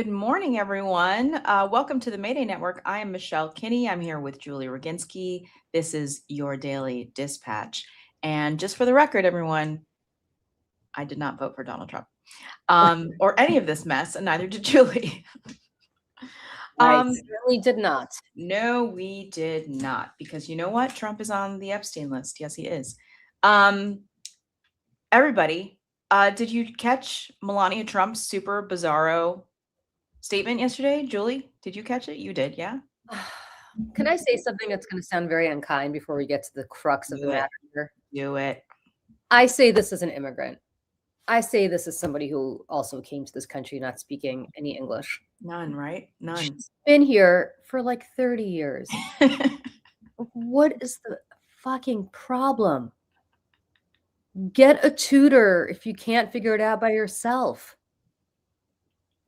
Good morning, everyone. Welcome to the Mayday Network. I am Michelle Kinney. I'm here with Julie Roginski. This is your daily dispatch. And just for the record, everyone, I did not vote for Donald Trump or any of this mess, and neither did Julie. I certainly did not. No, we did not, because you know what? Trump is on the Epstein list. Yes, he is. Everybody, did you catch Melania Trump's super bizarro statement yesterday? Julie, did you catch it? You did, yeah? Can I say something that's going to sound very unkind before we get to the crux of the matter here? Do it. I say this as an immigrant. I say this as somebody who also came to this country not speaking any English. None, right? None. She's been here for like 30 years. What is the fucking problem? Get a tutor if you can't figure it out by yourself.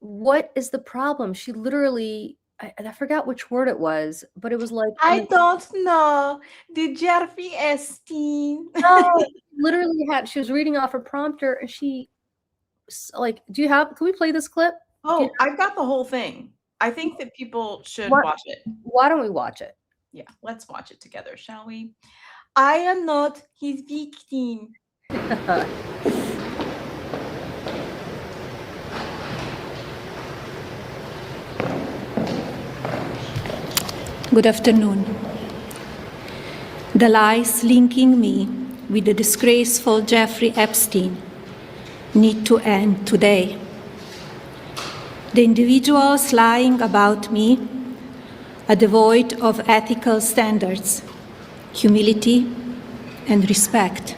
What is the problem? She literally, I forgot which word it was, but it was like, I don't know. The Jeffrey Epstein. No, literally she was reading off a prompter and she like, can we play this clip? Oh, I've got the whole thing. I think that people should watch it. Why don't we watch it? Yeah, let's watch it together, shall we? I am not his victim. Good afternoon. The lies linking me with the disgraceful Jeffrey Epstein need to end today. The individuals lying about me are devoid of ethical standards, humility, and respect.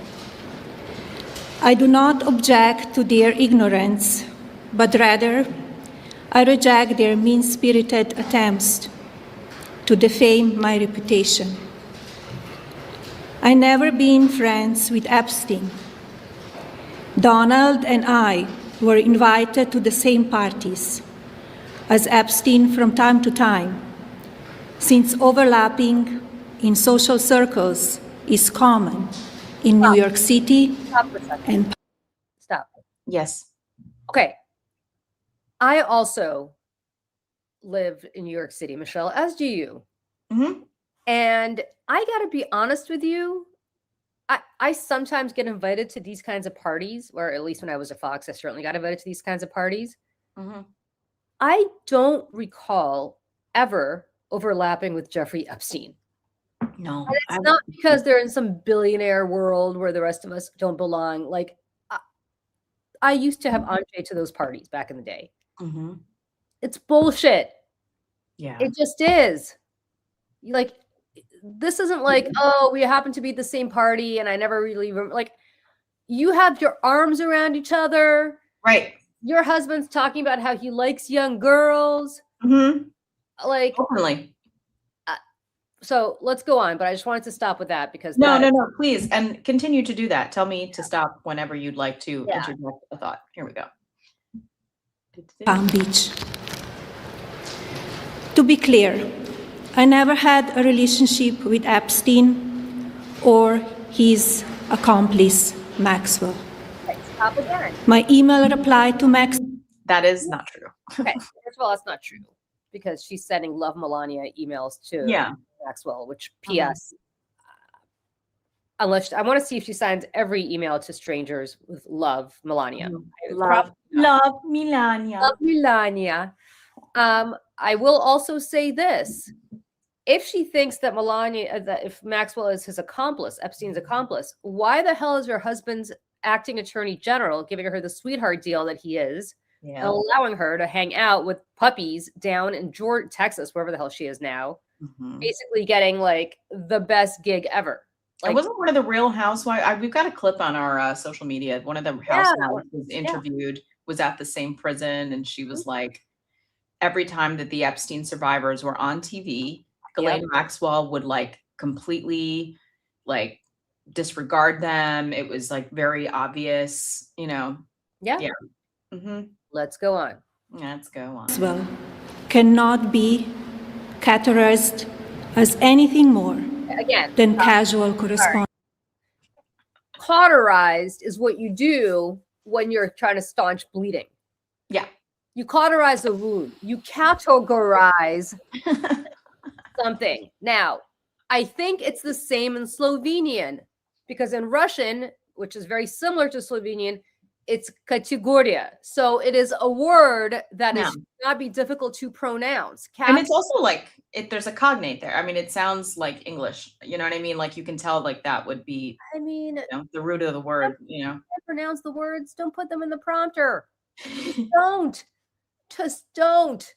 I do not object to their ignorance, but rather I reject their mean-spirited attempts to defame my reputation. I never been friends with Epstein. Donald and I were invited to the same parties as Epstein from time to time, since overlapping in social circles is common in New York City. Stop for a second. And Stop. Yes. Okay. I also live in New York City, Michelle, as do you. Mm-hmm. And I got to be honest with you. I sometimes get invited to these kinds of parties, or at least when I was at Fox, I certainly got invited to these kinds of parties. Mm-hmm. I don't recall ever overlapping with Jeffrey Epstein. No. And it's not because they're in some billionaire world where the rest of us don't belong. Like, I used to have entree to those parties back in the day. Mm-hmm. It's bullshit. Yeah. It just is. Like, this isn't like, oh, we happen to be at the same party and I never really like, you have your arms around each other. Right. Your husband's talking about how he likes young girls. Mm-hmm. Like, openly. So let's go on, but I just wanted to stop with that because no, please, and continue to do that. Tell me to stop whenever you'd like to interject a thought. Here we go. Palm Beach. To be clear, I never had a relationship with Epstein or his accomplice, Maxwell. Okay, stop again. My email reply to Max. That is not true. Okay, first of all, that's not true because she's sending Love Melania emails to Maxwell, which P.S. Unless I want to see if she signs every email to strangers with Love Melania. Love Melania. Love Melania. I will also say this. If she thinks that if Maxwell is his accomplice, Epstein's accomplice, why the hell is her husband's acting attorney general giving her the sweetheart deal that he is and allowing her to hang out with puppies down in Texas, wherever the hell she is now, basically getting like the best gig ever? Like, it wasn't one of the Real Housewives. We've got a clip on our social media. One of the housewives was interviewed, was at the same prison, and she was like, every time that the Epstein survivors were on TV, Ghislaine Maxwell would like completely like disregard them. It was like very obvious, you know. Yeah. Mm-hmm. Let's go on. Let's go on. Maxwell cannot be categorized as anything more than casual correspondence. Cauterized is what you do when you're trying to staunch bleeding. Yeah. You cauterize the wound. You categorize something. Now, I think it's the same in Slovenian, because in Russian, which is very similar to Slovenian, it's kategoria. So it is a word that is not be difficult to pronounce. And it's also like there's a cognate there. I mean, it sounds like English. You know what I mean? Like you can tell like that would be, I mean, the root of the word, pronounce the words, don't put them in the prompter. Just don't.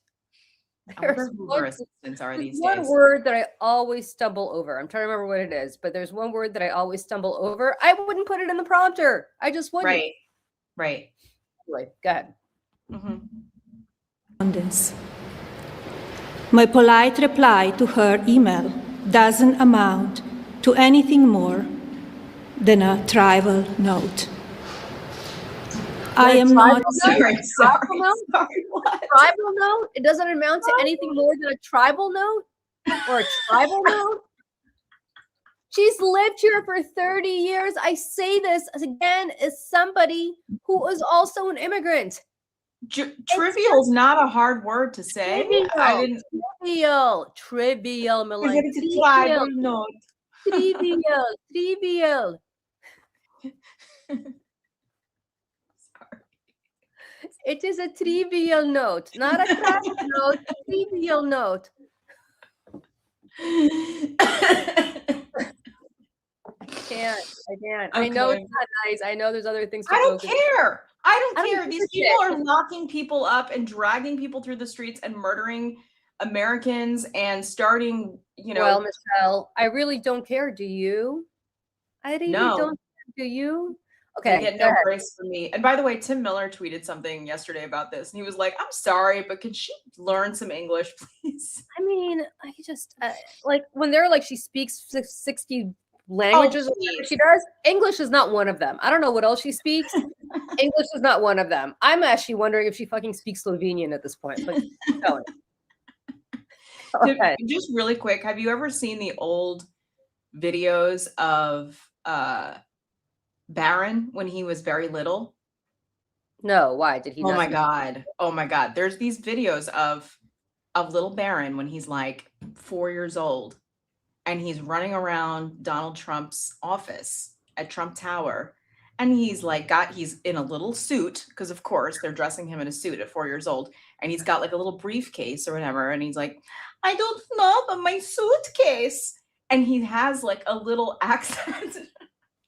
There's one word that I always stumble over. I'm trying to remember what it is, but there's one word that I always stumble over. I wouldn't put it in the prompter. I just wouldn't. Right. Anyway, go ahead. My polite reply to her email doesn't amount to anything more than a tribal note. I am not sorry. What? Tribal note? It doesn't amount to anything more than a tribal note or a tribal note. She's lived here for 30 years. I say this again as somebody who is also an immigrant. Trivial is not a hard word to say. Trivial, Melania. It's a tribal note. Trivial. It is a trivial note, not a tribal note, a trivial note. I can't. Okay. I know it's not nice. I know there's other things to I don't care. I don't care. These people are locking people up and dragging people through the streets and murdering Americans and starting, Well, Michelle, I really don't care. Do you? I really don't care. Do you? Okay. They get no grace from me. And by the way, Tim Miller tweeted something yesterday about this, and he was like, "I'm sorry, but could she learn some English, please?" I mean, I just like when they're like she speaks 60 languages. She does. English is not one of them. I don't know what else she speaks. English is not one of them. I'm actually wondering if she fucking speaks Slovenian at this point. But okay. Just really quick, have you ever seen the old videos of Barron when he was very little? No, why did he? Oh my god! There's these videos of little Barron when he's like 4 years old, and he's running around Donald Trump's office at Trump Tower, and he's in a little suit because of course they're dressing him in a suit at 4 years old, and he's got like a little briefcase or whatever, and he's like, "I don't know, but my suitcase," and he has like a little accent.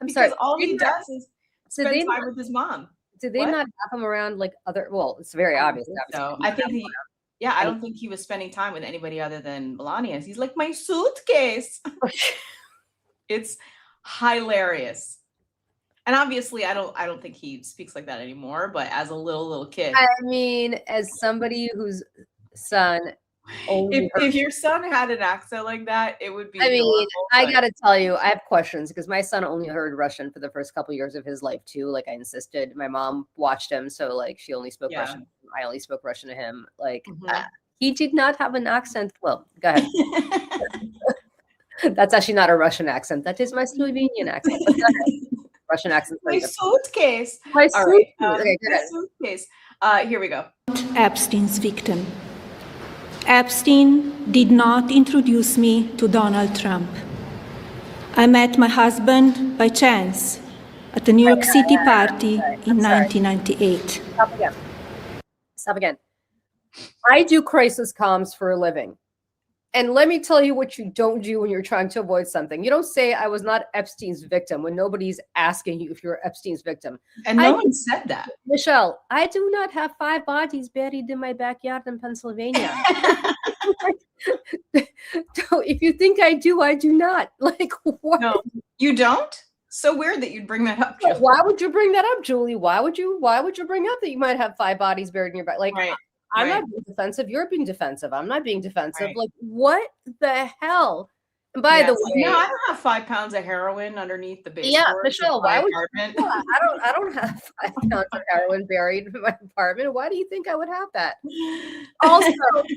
I'm sorry. All he does is spend time with his mom. Did they not have him around like other? Well, it's very obvious. So I think I don't think he was spending time with anybody other than Melania. He's like, "My suitcase." It's hilarious. And obviously, I don't think he speaks like that anymore. But as a little kid, I mean, as somebody whose son. If your son had an accent like that, it would be. I mean, I gotta tell you, I have questions because my son only heard Russian for the first couple of years of his life too. Like I insisted, my mom watched him, so like she only spoke Russian. I only spoke Russian to him. Like he did not have an accent. Well, go ahead. That's actually not a Russian accent. That is my Slovenian accent. Russian accent. My suitcase. My suitcase. Okay, suitcase. Here we go. Epstein's victim. Epstein did not introduce me to Donald Trump. I met my husband by chance at a New York City party in 1998. Stop again. I do crisis comms for a living. And let me tell you what you don't do when you're trying to avoid something. You don't say I was not Epstein's victim when nobody's asking you if you're Epstein's victim. And no one said that. Michelle, I do not have 5 bodies buried in my backyard in Pennsylvania. If you think I do, I do not. Like, what? No, you don't? So weird that you'd bring that up, Julie. Why would you bring that up, Julie? Why would you bring up that you might have 5 bodies buried in your back? Like, I'm not being defensive. You're being defensive. I'm not being defensive. Like, what the hell? And by the way, no, I don't have 5 pounds of heroin underneath the baseboard. Yeah, Michelle, why would you? I don't have 5 pounds of heroin buried in my apartment. Why do you think I would have that? Also,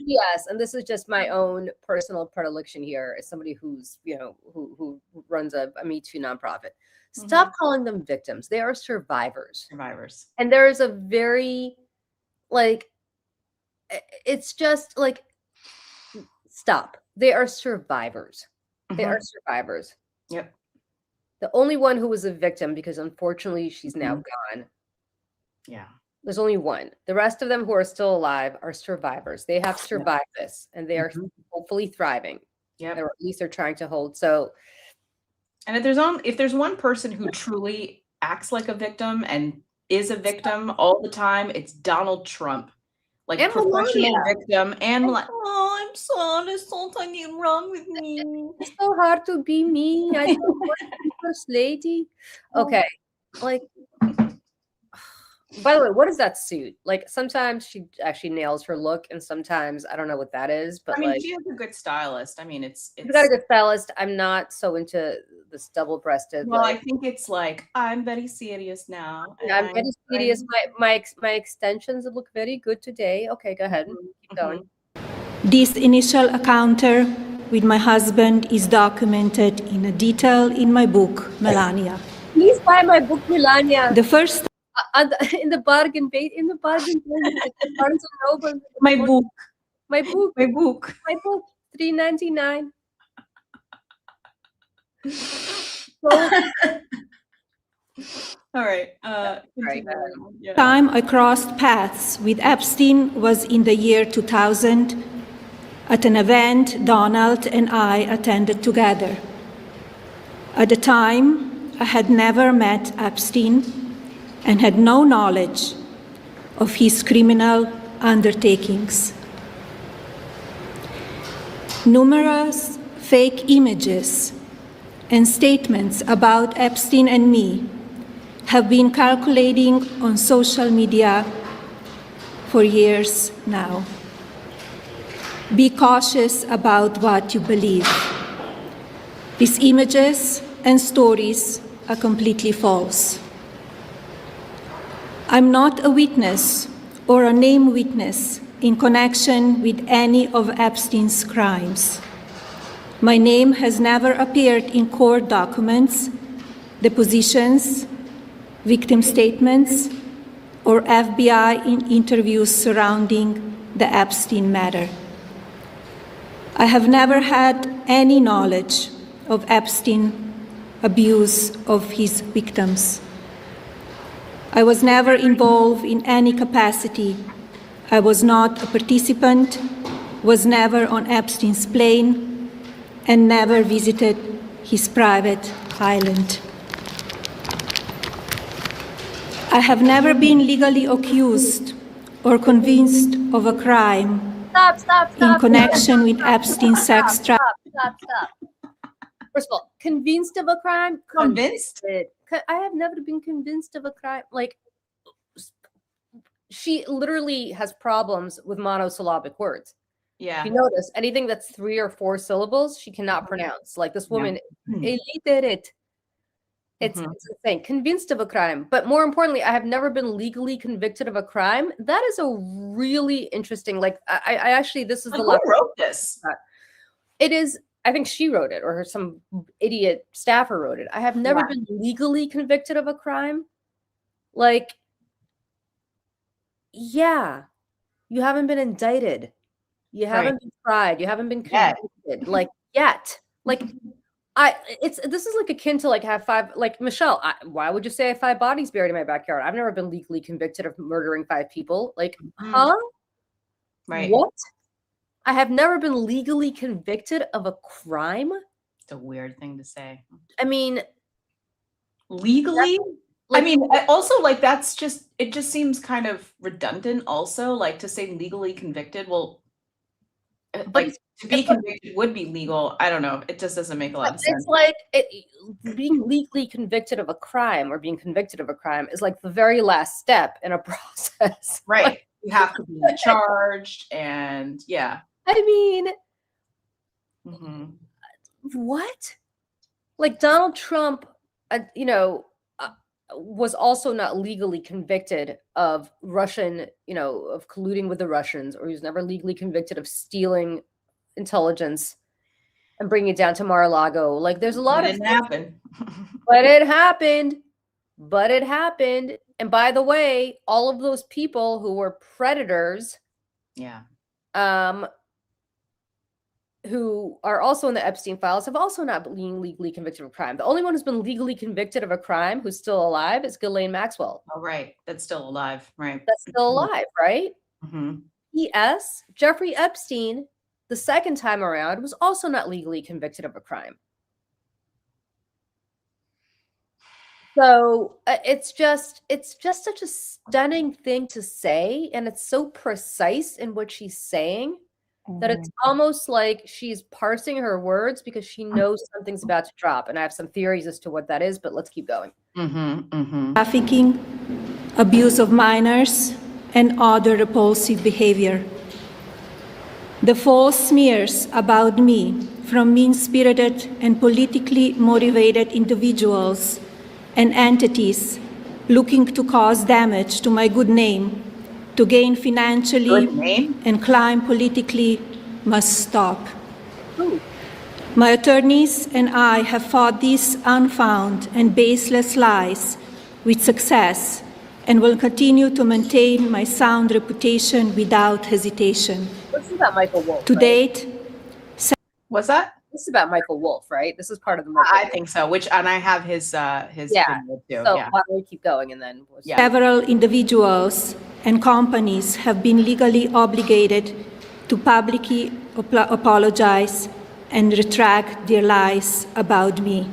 yes, and this is just my own personal predilection here as somebody who's, who runs a Me Too nonprofit. Stop calling them victims. They are survivors. Survivors. And there is a very, it's just like, stop. They are survivors. They are survivors. Yep. The only one who was a victim, because unfortunately she's now gone. Yeah. There's only one. The rest of them who are still alive are survivors. They have survived this, and they are hopefully thriving. Yeah. Or at least they're trying to hold. So, and if there's one person who truly acts like a victim and is a victim all the time, it's Donald Trump. Like and professional Melania. victim and like, oh, I'm sorry, there's something wrong with me. It's so hard to be me. I don't want to be first lady. Okay. Like, by the way, what is that suit? Like, sometimes she actually nails her look, and sometimes I don't know what that is. But I mean, like, she has a good stylist. I mean, it's you got a good stylist. I'm not so into this double-breasted. Well, like, I think it's like, I'm very serious now. I'm very serious. My extensions look very good today. Okay, go ahead. Keep going. This initial encounter with my husband is documented in detail in my book, Melania. Please buy my book, Melania. The first In the bargain bin, Barnes & Noble. My book. My book. My book. My book. $3.99. All right. Time I crossed paths with Epstein was in the year 2000 at an event Donald and I attended together. At the time, I had never met Epstein and had no knowledge of his criminal undertakings. Numerous fake images and statements about Epstein and me have been circulating on social media for years now. Be cautious about what you believe. These images and stories are completely false. I'm not a witness or a named witness in connection with any of Epstein's crimes. My name has never appeared in court documents, depositions, victim statements, or FBI interviews surrounding the Epstein matter. I have never had any knowledge of Epstein's abuse of his victims. I was never involved in any capacity. I was not a participant, was never on Epstein's plane, and never visited his private island. I have never been legally accused or convinced of a crime in connection with Epstein's sex trafficking. Stop. First of all, convinced of a crime? Convinced? I have never been convinced of a crime. Like, she literally has problems with monosyllabic words. Yeah. If you notice, anything that's 3 or 4 syllables, she cannot pronounce. Like this woman, illiterate. It's insane. Convinced of a crime. But more importantly, I have never been legally convicted of a crime. That is a really interesting, like, I actually, this is the last. Who wrote this? It is, I think she wrote it, or some idiot staffer wrote it. I have never been legally convicted of a crime. Like, yeah, you haven't been indicted. You haven't been tried. You haven't been convicted. Like, yet. Like, this is like akin to like have 5, like Michelle, why would you say I have 5 bodies buried in my backyard? I've never been legally convicted of murdering 5 people. Like, huh? Right. What? I have never been legally convicted of a crime. It's a weird thing to say. I mean, legally? Like, I mean, also, like, that's just, it just seems kind of redundant also, like, to say legally convicted. Well, like, to be convicted would be legal. I don't know. It just doesn't make a lot of sense. It's like being legally convicted of a crime or being convicted of a crime is like the very last step in a process. Right. Like, you have to be charged and yeah. I mean, what? Like Donald Trump, was also not legally convicted of Russian, of colluding with the Russians, or he was never legally convicted of stealing intelligence and bringing it down to Mar-a-Lago. Like, there's a lot of it didn't happen. But it happened. But it happened. And by the way, all of those people who were predators Yeah. Who are also in the Epstein files have also not been legally convicted of a crime. The only one who's been legally convicted of a crime who's still alive is Ghislaine Maxwell. Oh, right. That's still alive. Right. That's still alive, right? Mm-hmm. P.S. Jeffrey Epstein, the second time around, was also not legally convicted of a crime. So it's just such a stunning thing to say, and it's so precise in what she's saying that it's almost like she's parsing her words because she knows something's about to drop. And I have some theories as to what that is, but let's keep going. Trafficking, abuse of minors, and other repulsive behavior. The false smears about me from mean-spirited and politically motivated individuals and entities looking to cause damage to my good name, to gain financially and climb politically, must stop. Ooh. My attorneys and I have fought these unfounded and baseless lies with success and will continue to maintain my sound reputation without hesitation. This is about Michael Wolff. To right? date, What's that? This is about Michael Wolff, right? This is part of the Michael I Wolff. think so. And I have his Yeah. video too. So Yeah. why don't we keep going and then we'll Yeah. several individuals and companies have been legally obligated to publicly apologize and retract their lies about me,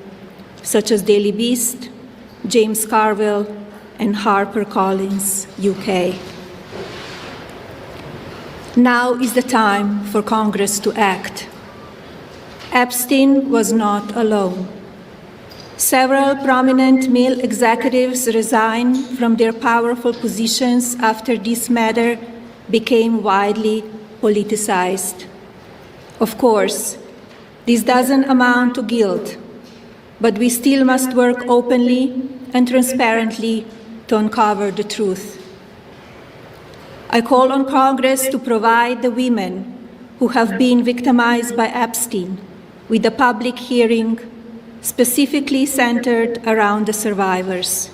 such as Daily Beast, James Carville, and HarperCollins, UK. Now is the time for Congress to act. Epstein was not alone. Several prominent male executives resigned from their powerful positions after this matter became widely politicized. Of course, this doesn't amount to guilt, but we still must work openly and transparently to uncover the truth. I call on Congress to provide the women who have been victimized by Epstein with a public hearing specifically centered around the survivors.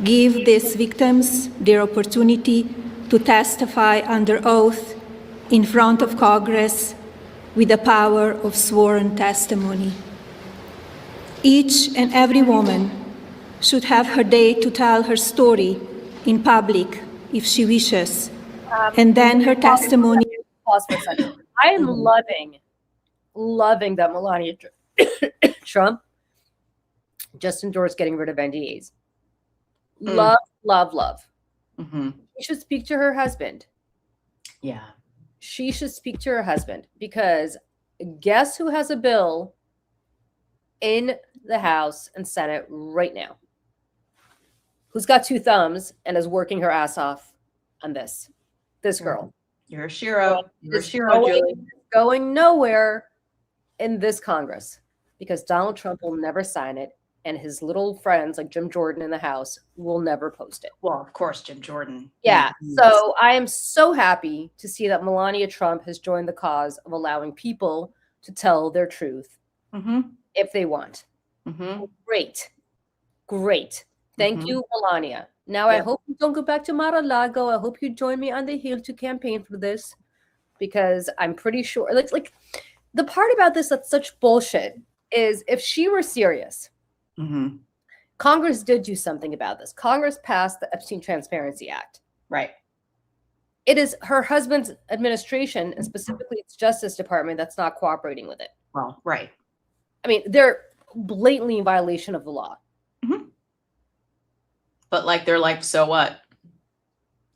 Give these victims their opportunity to testify under oath in front of Congress with the power of sworn testimony. Each and every woman should have her day to tell her story in public if she wishes, and then her testimony. Pause for a second. I am loving that Melania Trump just endorsed getting rid of NDAs. Love. Mm-hmm. She should speak to her husband. Yeah. She should speak to her husband because guess who has a bill in the House and Senate right now? Who's got two thumbs and is working her ass off on this? This girl. You're a shiro. You're a Is shiro, Julie. going nowhere in this Congress because Donald Trump will never sign it, and his little friends like Jim Jordan in the House will never post it. Well, of course, Jim Jordan. Yeah. So I am so happy to see that Melania Trump has joined the cause of allowing people to tell their truth if they want. Great. Thank you, Melania. Now, I hope you don't go back to Mar-a-Lago. I hope you join me on the Hill to campaign for this because I'm pretty sure, like the part about this that's such bullshit is if she were serious, Congress did do something about this. Congress passed the Epstein Transparency Act. Right. It is her husband's administration, and specifically its Justice Department, that's not cooperating with it. Well, right. I mean, they're blatantly in violation of the law. But they're like, so what?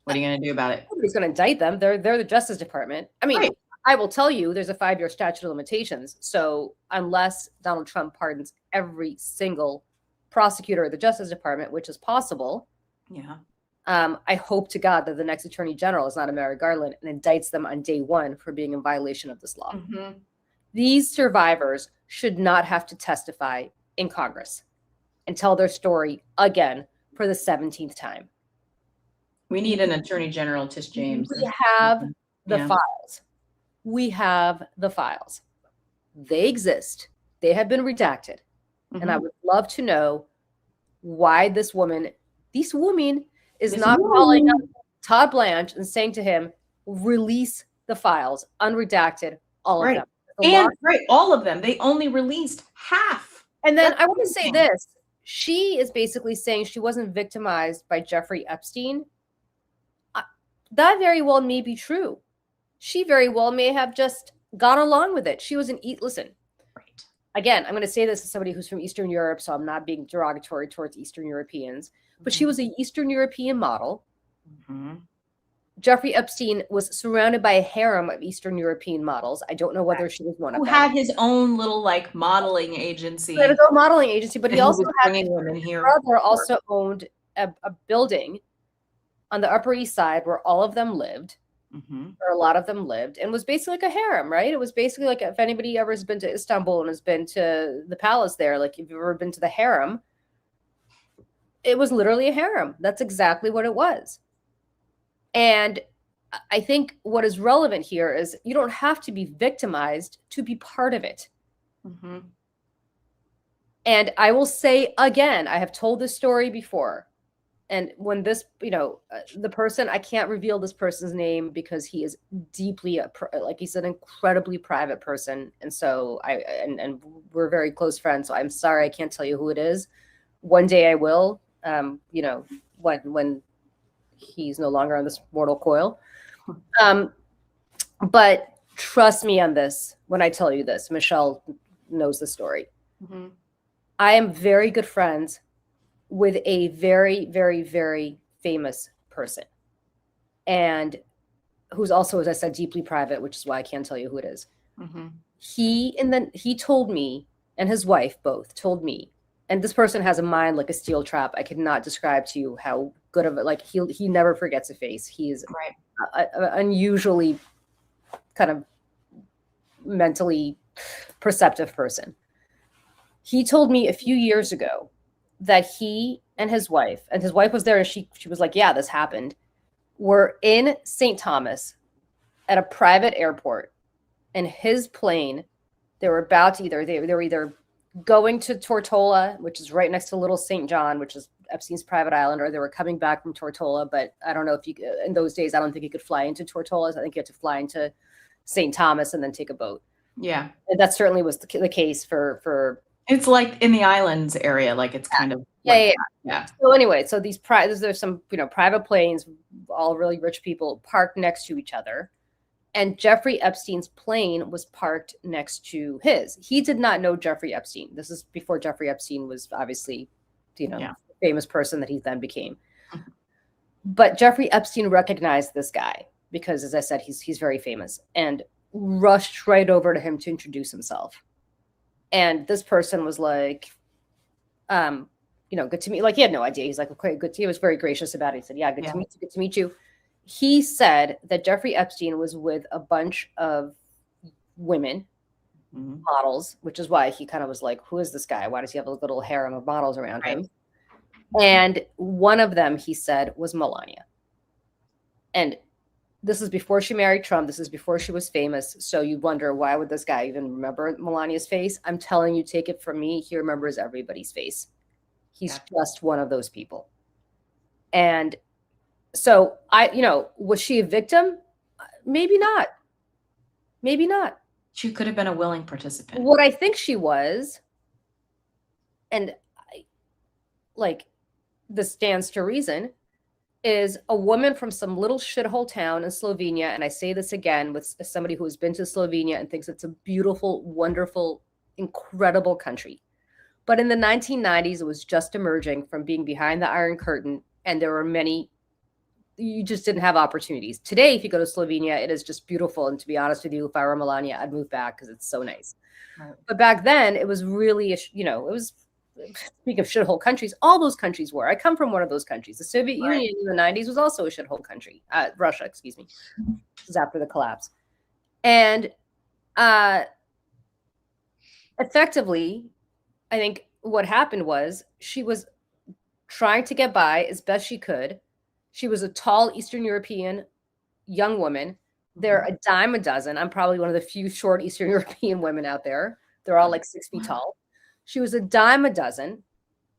What are you going to do about it? Nobody's going to indict them. They're the Justice Department. I mean, Right. I will tell you, there's a 5-year statute of limitations. So unless Donald Trump pardons every single prosecutor of the Justice Department, which is possible, I hope to God that the next Attorney General is not a Merrick Garland and indicts them on day one for being in violation of this law. These survivors should not have to testify in Congress and tell their story again for the 17th time. We need an Attorney General, Tish James. We have the files. We have the files. They exist. They have been redacted. And I would love to know why this woman is not calling up Todd Blanche and saying to him, release the files, unredacted, all of them. All of them. They only released half. And then I want to say this. She is basically saying she wasn't victimized by Jeffrey Epstein. That very well may be true. She very well may have just gone along with it. She was listen. Right. Again, I'm going to say this as somebody who's from Eastern Europe, so I'm not being derogatory towards Eastern Europeans, but she was an Eastern European model. Mm-hmm. Jeffrey Epstein was surrounded by a harem of Eastern European models. I don't know whether she was one of them. Who had his own little like modeling agency. He had his own modeling agency, but he also had his brother also owned a building on the Upper East Side where all of them lived, or a lot of them lived, and was basically like a harem, right? It was basically like, if anybody ever has been to Istanbul and has been to the palace there, like if you've ever been to the harem, it was literally a harem. That's exactly what it was. And I think what is relevant here is you don't have to be victimized to be part of it. Mm-hmm. And I will say again, I have told this story before. And when this, the person, I can't reveal this person's name because he is deeply, like he's an incredibly private person. And so and we're very close friends. So I'm sorry, I can't tell you who it is. One day I will, when he's no longer on this mortal coil. But trust me on this when I tell you this. Michelle knows the story. Mm-hmm. I am very good friends with a very, very, very famous person, and who's also, as I said, deeply private, which is why I can't tell you who it is. Mm-hmm. He told me, and his wife both told me, and this person has a mind like a steel trap. I could not describe to you how good of it. Like he never forgets a face. He is an unusually kind of mentally perceptive person. He told me a few years ago that he and his wife was there, and she was like, yeah, this happened, were in St. Thomas at a private airport, and his plane, they were about to they were either going to Tortola, which is right next to Little St. John, which is Epstein's private island, or they were coming back from Tortola. But I don't know if in those days, I don't think you could fly into Tortola. I think you had to fly into St. Thomas and then take a boat. Yeah. And that certainly was the case for it's like in the islands area, like it's kind of yeah. So anyway, so there's some private planes, all really rich people parked next to each other, and Jeffrey Epstein's plane was parked next to his. He did not know Jeffrey Epstein. This is before Jeffrey Epstein was obviously the famous person that he then became. Mm-hmm. But Jeffrey Epstein recognized this guy because, as I said, he's very famous, and rushed right over to him to introduce himself. And this person was like, good to meet. Like, he had no idea. He's like, okay, good. He was very gracious about it. He said, yeah, good to meet you. Good to meet you. He said that Jeffrey Epstein was with a bunch of women, models, which is why he kind of was like, who is this guy? Why does he have a little harem of models around him? And one of them, he said, was Melania. And this is before she married Trump. This is before she was famous. So you wonder, why would this guy even remember Melania's face? I'm telling you, take it from me. He remembers everybody's face. He's just one of those people. And so was she a victim? Maybe not. Maybe not. She could have been a willing participant. What I think she was, and this stands to reason, is a woman from some little shithole town in Slovenia. And I say this again with somebody who has been to Slovenia and thinks it's a beautiful, wonderful, incredible country. But in the 1990s, it was just emerging from being behind the Iron Curtain. And there were you just didn't have opportunities. Today, if you go to Slovenia, it is just beautiful. And to be honest with you, if I were Melania, I'd move back because it's so nice. Right. But back then, it was really, it was, speak of shithole countries, all those countries were. I come from one of those countries. The Soviet Union in the 90s was also a shithole country. Russia, excuse me. This was after the collapse. And effectively, I think what happened was she was trying to get by as best she could. She was a tall Eastern European young woman. They're a dime a dozen. I'm probably one of the few short Eastern European women out there. They're all like 6 feet tall. She was a dime a dozen.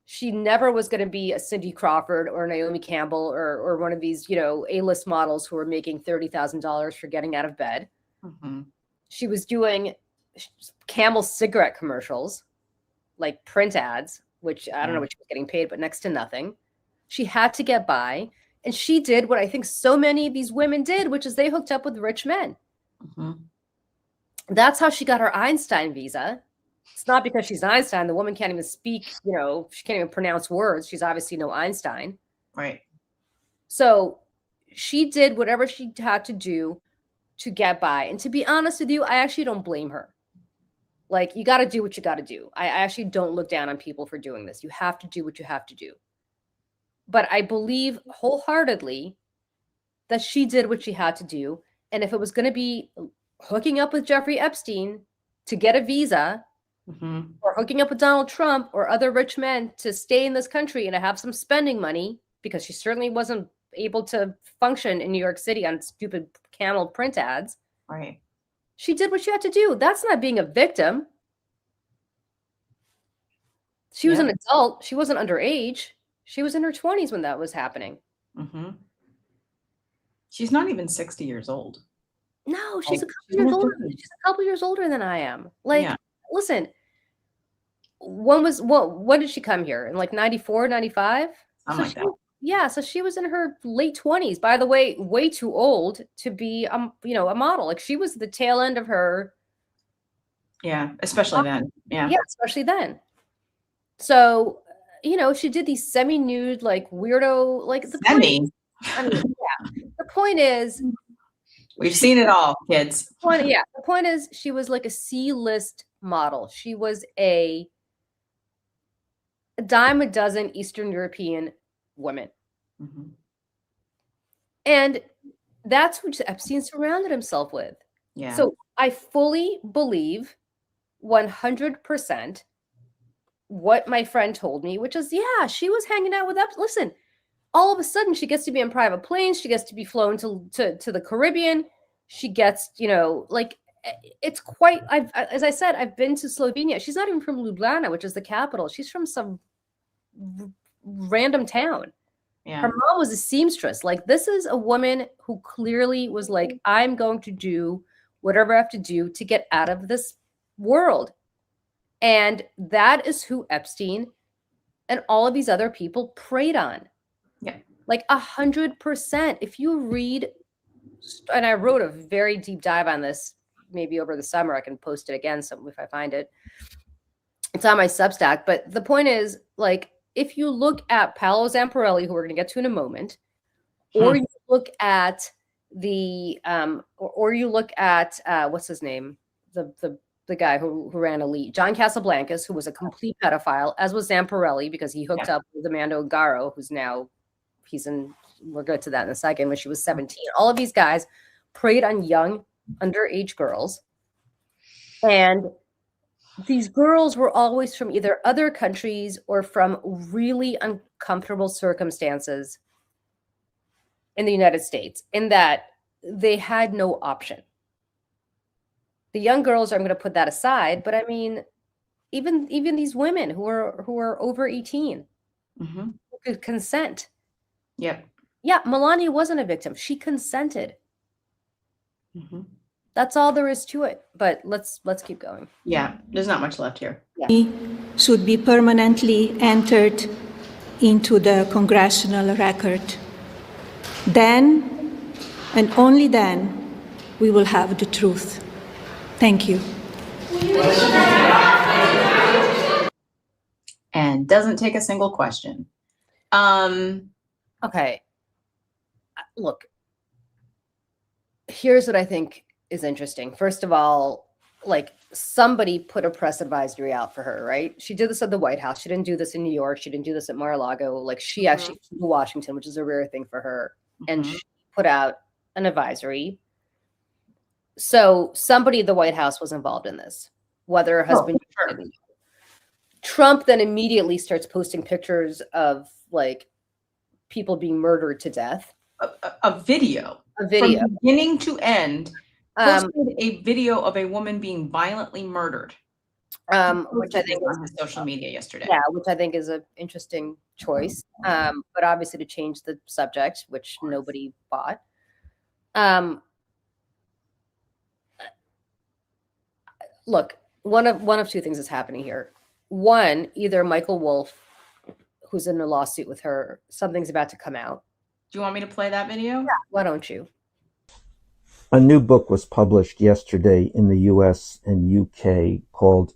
She never was going to be a Cindy Crawford or Naomi Campbell or one of these, A-list models who are making $30,000 for getting out of bed. She was doing Camel cigarette commercials, like print ads, which I don't know what she was getting paid, but next to nothing. She had to get by. And she did what I think so many of these women did, which is they hooked up with rich men. That's how she got her Einstein visa. It's not because she's Einstein. The woman can't even speak, she can't even pronounce words. She's obviously no Einstein. Right. So she did whatever she had to do to get by. And to be honest with you, I actually don't blame her. Like, you got to do what you got to do. I actually don't look down on people for doing this. You have to do what you have to do. But I believe wholeheartedly that she did what she had to do. And if it was going to be hooking up with Jeffrey Epstein to get a visa, or hooking up with Donald Trump or other rich men to stay in this country and to have some spending money, because she certainly wasn't able to function in New York City on stupid Camel print ads. Right. She did what she had to do. That's not being a victim. She was an adult. She wasn't underage. She was in her 20s when that was happening. She's not even 60 years old. No, she's a couple years older. She's a couple years older than I am. Like, listen, when did she come here? In like 94, 95? Something like that. Yeah, so she was in her late 20s. By the way, way too old to be a model. Like, she was the tail end of her. Yeah, especially then. Yeah. Yeah, especially then. So, she did these semi-nude, like, weirdo, like the point is we've seen it all, kids. The point is she was like a C-list model. She was a dime a dozen Eastern European women. And that's who Epstein surrounded himself with. Yeah. So I fully believe 100% what my friend told me, which is, she was hanging out with Epstein. Listen, all of a sudden she gets to be on private planes. She gets to be flown to the Caribbean. She gets, it's quite, as I said, I've been to Slovenia. She's not even from Ljubljana, which is the capital. She's from some random town. Yeah. Her mom was a seamstress. Like, this is a woman who clearly was like, I'm going to do whatever I have to do to get out of this world. And that is who Epstein and all of these other people preyed on. Yeah. Like 100%. If you read, and I wrote a very deep dive on this, maybe over the summer, I can post it again if I find it. It's on my Substack. But the point is, like, if you look at Paolo Zamparelli, who we're going to get to in a moment, or you look at what's his name? The guy who ran Elite, John Casablancas, who was a complete pedophile, as was Zamparelli, because he hooked up with Amanda Ungaro, who's now, we'll get to that in a second, when she was 17. All of these guys preyed on young, underage girls. And these girls were always from either other countries or from really uncomfortable circumstances in the United States, in that they had no option. The young girls, I'm going to put that aside, but I mean, even these women who are over 18 who could consent. Yeah. Yeah, Melania wasn't a victim. She consented. That's all there is to it. But let's keep going. Yeah, there's not much left here. Yeah. Should be permanently entered into the congressional record. Then, and only then, we will have the truth. Thank you. And doesn't take a single question. Okay. Look, here's what I think is interesting. First of all, like, somebody put a press advisory out for her, right? She did this at the White House. She didn't do this in New York. She didn't do this at Mar-a-Lago. Like, she actually flew to Washington, which is a rare thing for her. And she put out an advisory. So somebody at the White House was involved in this, whether her husband. Trump then immediately starts posting pictures of, like, people being murdered to death. A video. From beginning to end. Posted a video of a woman being violently murdered. which I think on his social media yesterday. yeah, which I think is an interesting choice. But obviously to change the subject, which nobody bought. Look, one of two things is happening here. One, either Michael Wolff, who's in a lawsuit with her, something's about to come out. Do you want me to play that video? Yeah, why don't you? A new book was published yesterday in the US and UK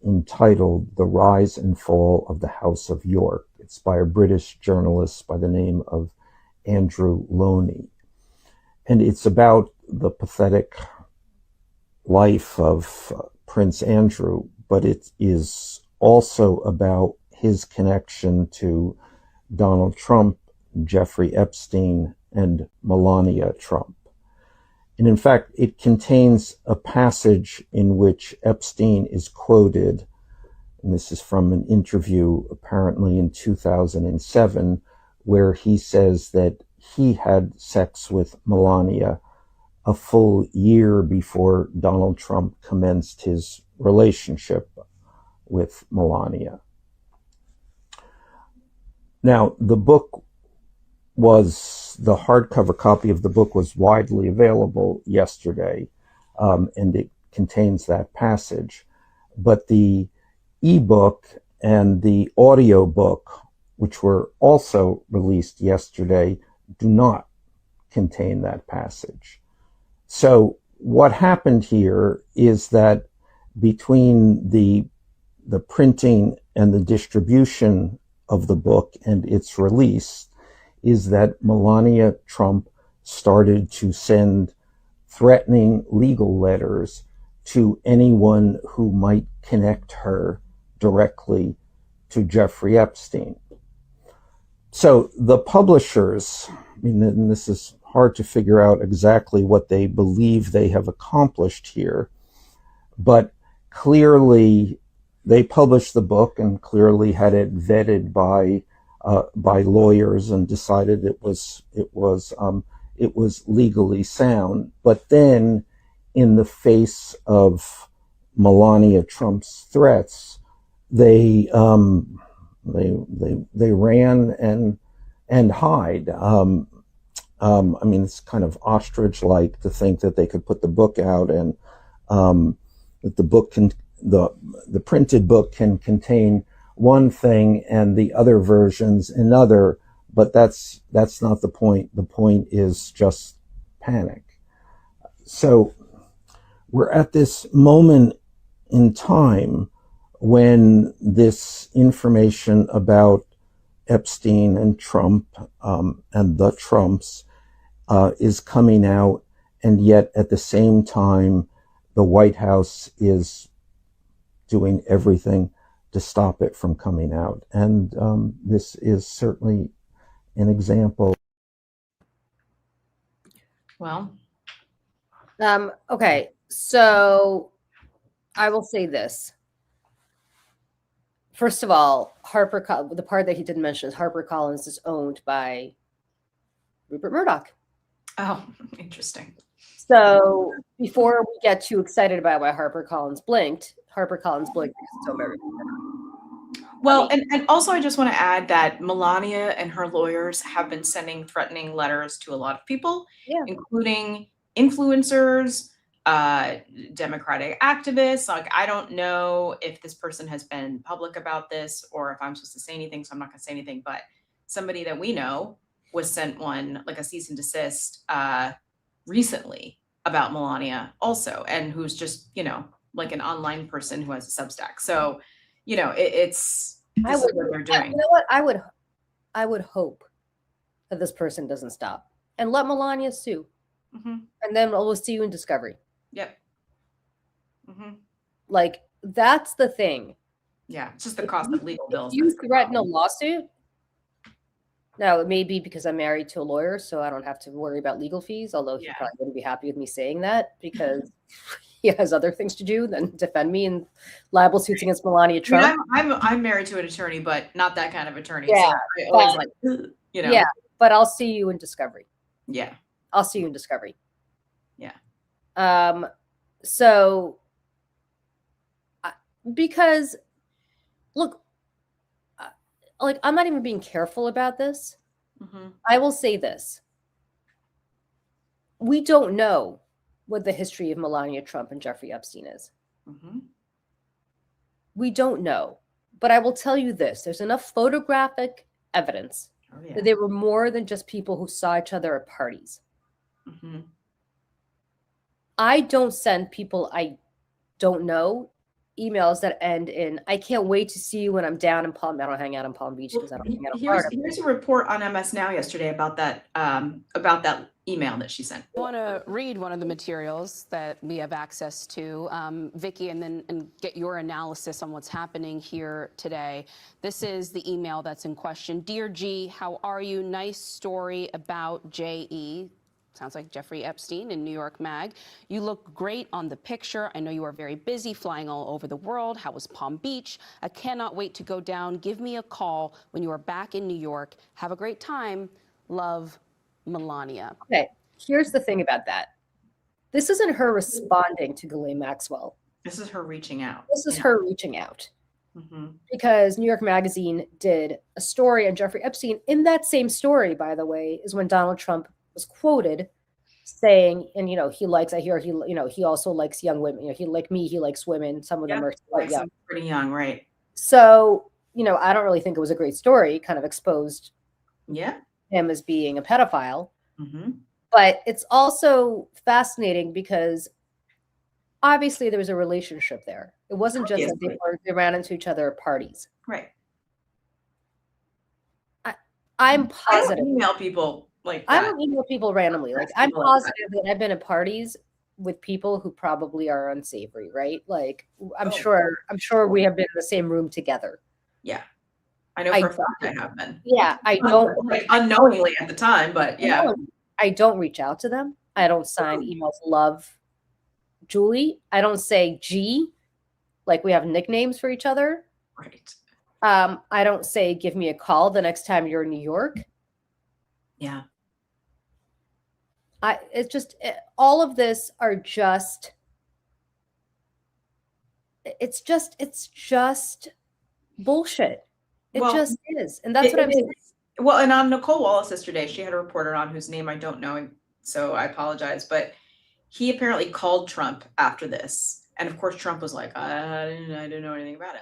entitled The Rise and Fall of the House of York. It's by a British journalist by the name of Andrew Loney. And it's about the pathetic life of Prince Andrew, but it is also about his connection to Donald Trump, Jeffrey Epstein, and Melania Trump. And in fact, it contains a passage in which Epstein is quoted, and this is from an interview apparently in 2007, where he says that he had sex with Melania a full year before Donald Trump commenced his relationship with Melania. Now, the hardcover copy of the book was widely available yesterday, and it contains that passage. But the ebook and the audio book, which were also released yesterday, do not contain that passage. So what happened here is that between the printing and the distribution of the book and its release is that Melania Trump started to send threatening legal letters to anyone who might connect her directly to Jeffrey Epstein. So the publishers, and this is hard to figure out exactly what they believe they have accomplished here, but clearly they published the book and clearly had it vetted by lawyers and decided it was legally sound. But then, in the face of Melania Trump's threats, they ran and hide. I mean, it's kind of ostrich-like to think that they could put the book out and that the printed book can contain one thing and the other versions another, but that's not the point. The point is just panic. So we're at this moment in time when this information about Epstein and Trump and the Trumps is coming out, and yet at the same time the White House is doing everything to stop it from coming out. And this is certainly an example. Well, okay, so I will say this. First of all, the part that he didn't mention is HarperCollins is owned by Rupert Murdoch. oh, interesting. So before we get too excited about why HarperCollins blinked because it's owned by Rupert Murdoch. Well, and also I just want to add that Melania and her lawyers have been sending threatening letters to a lot of people, including influencers, Democratic activists. Like, I don't know if this person has been public about this or if I'm supposed to say anything, so I'm not going to say anything, but somebody that we know was sent one, like a cease and desist, recently about Melania also, and who's just, like an online person who has a Substack. So, this is what they're doing. You know what? I would hope that this person doesn't stop and let Melania sue. Mm-hmm. And then we'll see you in discovery. Yep. Mm-hmm. Like, that's the thing. Yeah, it's just the cost of legal bills. You threaten a lawsuit. Now, it may be because I'm married to a lawyer, so I don't have to worry about legal fees, although he probably wouldn't be happy with me saying that because he has other things to do than defend me in libel suits against Melania Trump. I'm married to an attorney, but not that kind of attorney. Yeah, so I always Yeah, but I'll see you in discovery. Yeah. I'll see you in discovery. Yeah. So because look, like, I'm not even being careful about this. I will say this. We don't know what the history of Melania Trump and Jeffrey Epstein is. We don't know. But I will tell you this. There's enough photographic evidence that they were more than just people who saw each other at parties. I don't send people I don't know emails that end in, I can't wait to see you when I'm down in Palm. I don't hang out in Palm Beach because I don't hang out in Florida. Here's a report on MS Now yesterday about that email that she sent. I want to read one of the materials that we have access to, Vicky, and get your analysis on what's happening here today. This is the email that's in question. Dear G, how are you? Nice story about J.E. Sounds like Jeffrey Epstein in New York Mag. You look great on the picture. I know you are very busy flying all over the world. How was Palm Beach? I cannot wait to go down. Give me a call when you are back in New York. Have a great time. Love, Melania. Okay, here's the thing about that. This isn't her responding to Ghislaine Maxwell. This is her reaching out. This is her reaching out. Because New York Magazine did a story on Jeffrey Epstein. In that same story, by the way, is when Donald Trump was quoted saying, and he likes, I hear he also likes young women. He like me, he likes women. Some of them are quite young. Pretty young, right? So, I don't really think it was a great story. It kind of exposed him as being a pedophile. But it's also fascinating because obviously there was a relationship there. It wasn't just that they ran into each other at parties. Right. I'm positive. I don't email people like that. I don't email people randomly. Like, I'm positive that I've been at parties with people who probably are unsavory, right? Like, I'm sure we have been in the same room together. Yeah. I know for a fact I have been. Yeah, I don't like unknowingly at the time, but yeah. I don't reach out to them. I don't sign emails love Julie. I don't say G, like we have nicknames for each other. Right. I don't say give me a call the next time you're in New York. Yeah. All of this are just, it's just bullshit. It just is. And that's what I'm saying. Well, and on Nicole Wallace yesterday, she had a reporter on whose name I don't know, so I apologize, but he apparently called Trump after this. And of course, Trump was like, I didn't know anything about it.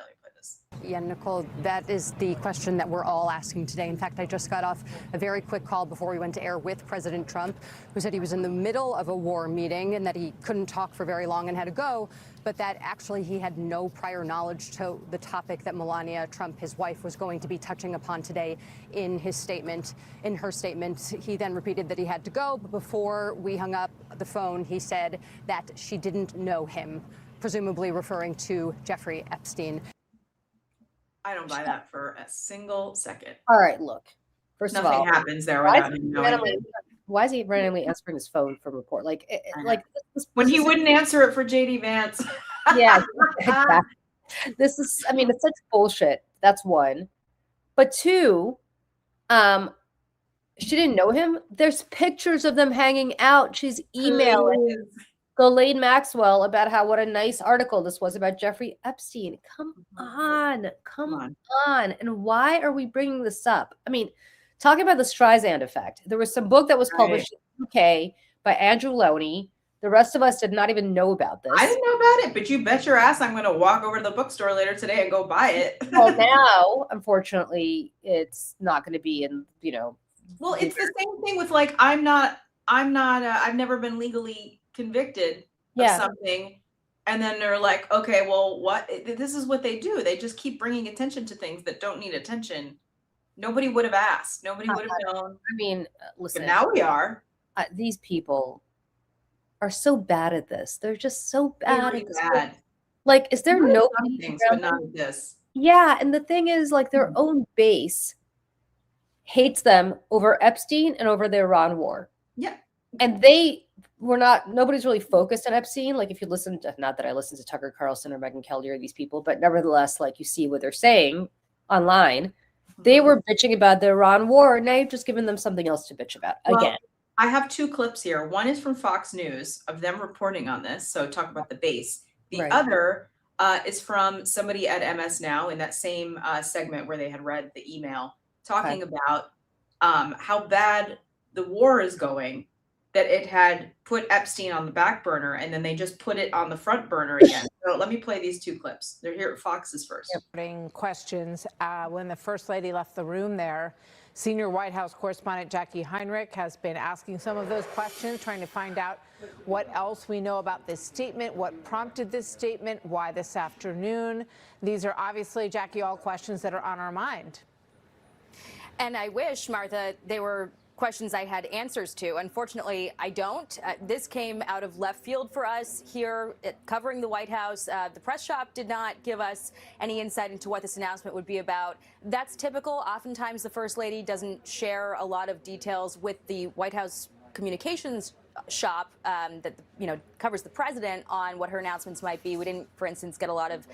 Yeah, Nicole, that is the question that we're all asking today. In fact, I just got off a very quick call before we went to air with President Trump, who said he was in the middle of a war meeting and that he couldn't talk for very long and had to go, but that actually he had no prior knowledge to the topic that Melania Trump, his wife, was going to be touching upon today in his statement. In her statement, he then repeated that he had to go, but before we hung up the phone, he said that she didn't know him, presumably referring to Jeffrey Epstein. I don't buy that for a single second. All right, look. First of all, nothing happens there without him knowing. Why is he randomly answering his phone for report? Like when he wouldn't answer it for JD Vance. Yeah, exactly. This is, I mean, it's such bullshit. That's one. But two, she didn't know him. There's pictures of them hanging out. She's emailing Ghislaine Maxwell about what a nice article this was about Jeffrey Epstein. Come on. And why are we bringing this up? I mean, talking about the Streisand effect. There was some book that was published in the UK by Andrew Loney. The rest of us did not even know about this. I didn't know about it, but you bet your ass I'm going to walk over to the bookstore later today and go buy it. Well, now, unfortunately, it's not going to be in, Well, it's the same thing with I've never been legally convicted of something, and then they're like, okay, well, what? This is what they do. They just keep bringing attention to things that don't need attention. Nobody would have asked. Nobody would have known. I mean, listen. But now we are. These people are so bad at this. They're just so bad at this. Like, is there no things, but not this? Yeah, and the thing is, like, their own base hates them over Epstein and over the Iran war. Yeah, and nobody's really focused on Epstein. Like, if you listen to, not that I listen to Tucker Carlson or Megyn Kelly or these people, but nevertheless, like, you see what they're saying online. They were bitching about the Iran war. Now you've just given them something else to bitch about again. I have two clips here. One is from Fox News of them reporting on this. So talk about the base. The other is from somebody at MS Now in that same segment where they had read the email talking about how bad the war is going, that it had put Epstein on the back burner and then they just put it on the front burner again. So let me play these two clips. They're here. Fox's first. Questions when the First Lady left the room there. Senior White House correspondent Jackie Heinrich has been asking some of those questions, trying to find out what else we know about this statement, what prompted this statement, why this afternoon. These are obviously, Jackie, all questions that are on our mind. And I wish, Martha, they were questions I had answers to. Unfortunately, I don't. This came out of left field for us here covering the White House. The press shop did not give us any insight into what this announcement would be about. That's typical. Oftentimes, the First Lady doesn't share a lot of details with the White House communications shop that covers the president on what her announcements might be. We didn't, for instance, get a lot of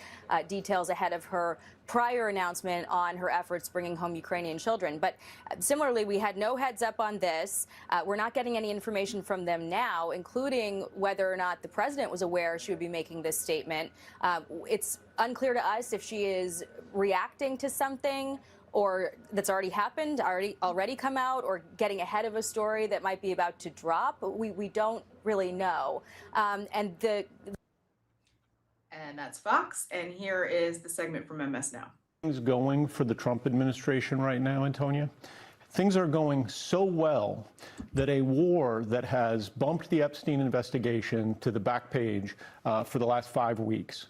details ahead of her prior announcement on her efforts bringing home Ukrainian children. But similarly, we had no heads up on this. We're not getting any information from them now, including whether or not the president was aware she would be making this statement. It's unclear to us if she is reacting to something or that's already happened, already come out, or getting ahead of a story that might be about to drop. We don't really know. And that's Fox. And here is the segment from MS Now. Things going for the Trump administration right now, Antonia? Things are going so well that a war that has bumped the Epstein investigation to the back page for the last 5 weeks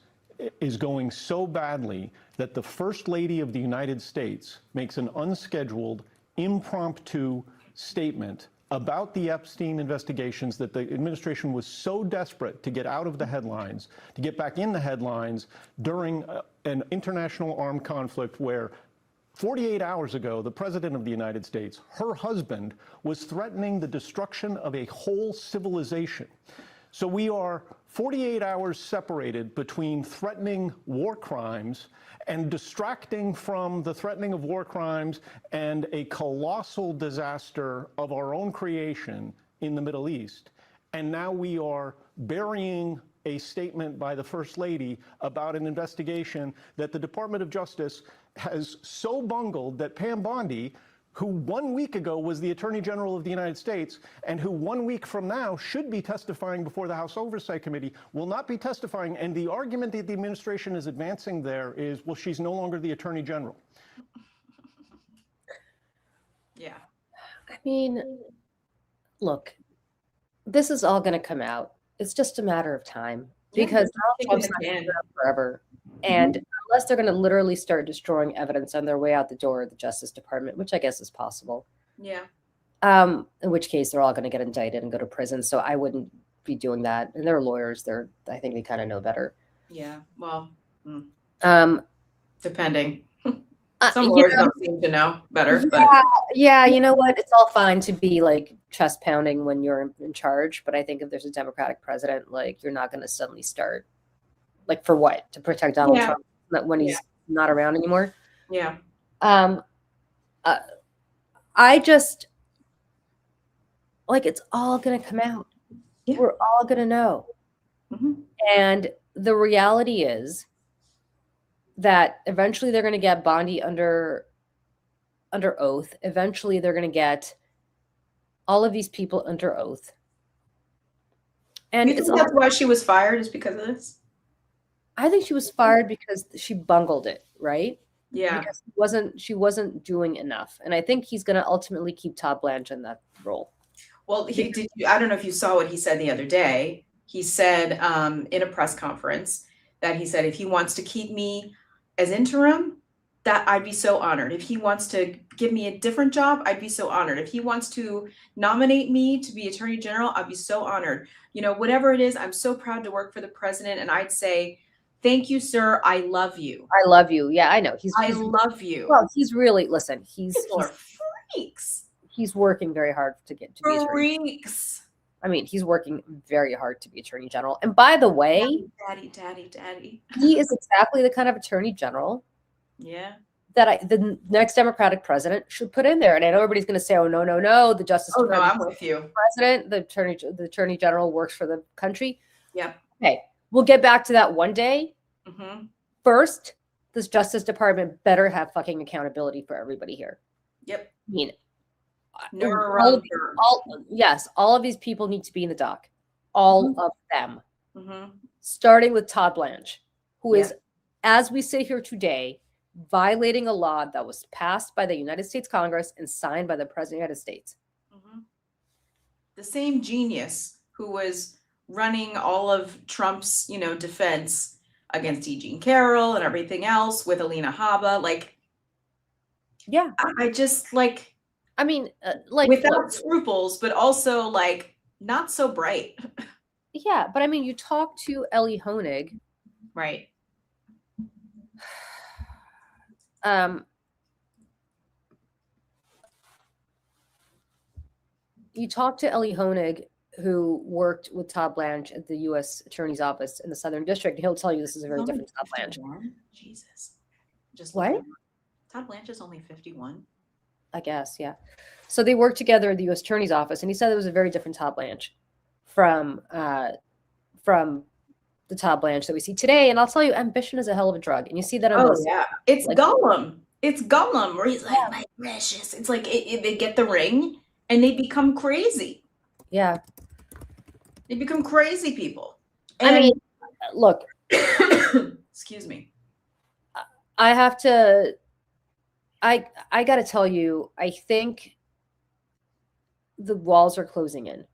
is going so badly that the First Lady of the United States makes an unscheduled, impromptu statement about the Epstein investigations that the administration was so desperate to get out of the headlines, to get back in the headlines during an international armed conflict where 48 hours ago, the President of the United States, her husband, was threatening the destruction of a whole civilization. So we are 48 hours separated between threatening war crimes and distracting from the threatening of war crimes and a colossal disaster of our own creation in the Middle East. And now we are burying a statement by the First Lady about an investigation that the Department of Justice has so bungled that Pam Bondi, who 1 week ago was the Attorney General of the United States and who 1 week from now should be testifying before the House Oversight Committee, will not be testifying. And the argument that the administration is advancing there is, well, she's no longer the Attorney General. Yeah. I mean, look, this is all going to come out. It's just a matter of time because Trump's not going to be forever. And unless they're going to literally start destroying evidence on their way out the door of the Justice Department, which I guess is possible. Yeah. In which case they're all going to get indicted and go to prison. So I wouldn't be doing that. And they're lawyers. I think they kind of know better. Yeah. Well, depending. Some lawyers don't seem to know better. But. Yeah. You know what? It's all fine to be like chest pounding when you're in charge. But I think if there's a Democratic president, like you're not going to suddenly start. Like for what? To protect Donald Trump when he's not around anymore? Yeah. I just like it's all going to come out. Yeah. We're all going to know. Mm-hmm. And the reality is that eventually they're going to get Bondi under oath. Eventually they're going to get all of these people under oath. And you think that's why she was fired, is because of this? I think she was fired because she bungled it, right? Yeah. Because she wasn't doing enough. And I think he's going to ultimately keep Todd Blanche in that role. Well, I don't know if you saw what he said the other day. He said in a press conference that he said, if he wants to keep me as interim, that I'd be so honored. If he wants to give me a different job, I'd be so honored. If he wants to nominate me to be Attorney General, I'd be so honored. You know, whatever it is, I'm so proud to work for the president. And I'd say, thank you, sir. I love you. I love you. Yeah, I know. I love you. Well, he's really, listen, he's freaks. He's working very hard to get to be freaks. I mean, he's working very hard to be Attorney General. And by the way, daddy. He is exactly the kind of Attorney General that the next Democratic president should put in there. And I know everybody's going to say, oh, no, the Justice Department. No, I'm with you. President, the Attorney General works for the country. Yeah. Okay. We'll get back to that one day. Mm-hmm. First, this Justice Department better have fucking accountability for everybody here. Yep. I mean, all of these people need to be in the dock. All of them. Mm-hmm. Starting with Todd Blanche, who Yeah. is, as we sit here today, violating a law that was passed by the United States Congress and signed by the President of the United States. Mm-hmm. The same genius who was running all of Trump's, defense against E. Jean Carroll and everything else with Alina Habba. Like, yeah, I just like, I mean, without scruples, but also like not so bright. Yeah, but I mean, you talk to Ellie Honig, right? You talk to Ellie Honig, who worked with Todd Blanche at the U.S. Attorney's Office in the Southern District. He'll tell you this is a very different Todd Blanche. Jesus. Just what? Todd Blanche is only 51. I guess, yeah. So they worked together at the U.S. Attorney's Office, and he said it was a very different Todd Blanche from the Todd Blanche that we see today. And I'll tell you, ambition is a hell of a drug, and you see that on this. Yeah, it's like, Gollum. It's Gollum, where he's like, my precious. It's like they get the ring and they become crazy. Yeah, they become crazy people. And I mean, look. Excuse me. I have to. I got to tell you, I think the walls are closing in.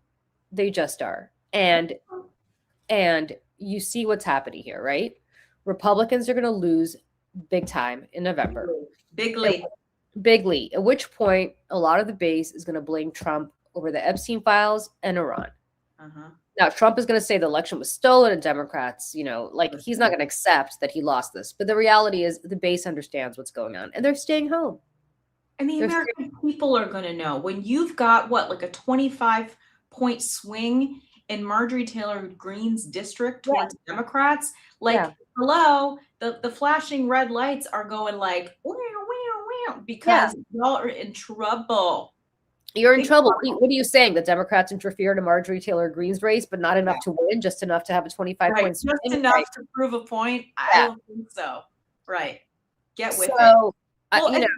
They just are. And you see what's happening here, right? Republicans are going to lose big time in November. Bigly. At which point, a lot of the base is going to blame Trump over the Epstein files and Iran. Uh-huh. Now, Trump is going to say the election was stolen, and Democrats, he's not going to accept that he lost this. But the reality is the base understands what's going on, and they're staying home. And the American people are going to know when you've got like a 25-point swing in Marjorie Taylor Greene's district towards Democrats. Hello, the flashing red lights are going like, because y'all are in trouble. You're in trouble. What are you saying? The Democrats interfered in Marjorie Taylor Greene's race, but not enough to win, just enough to have a 25-point swing? Just enough to prove a point? I don't think so. Right. Get with it.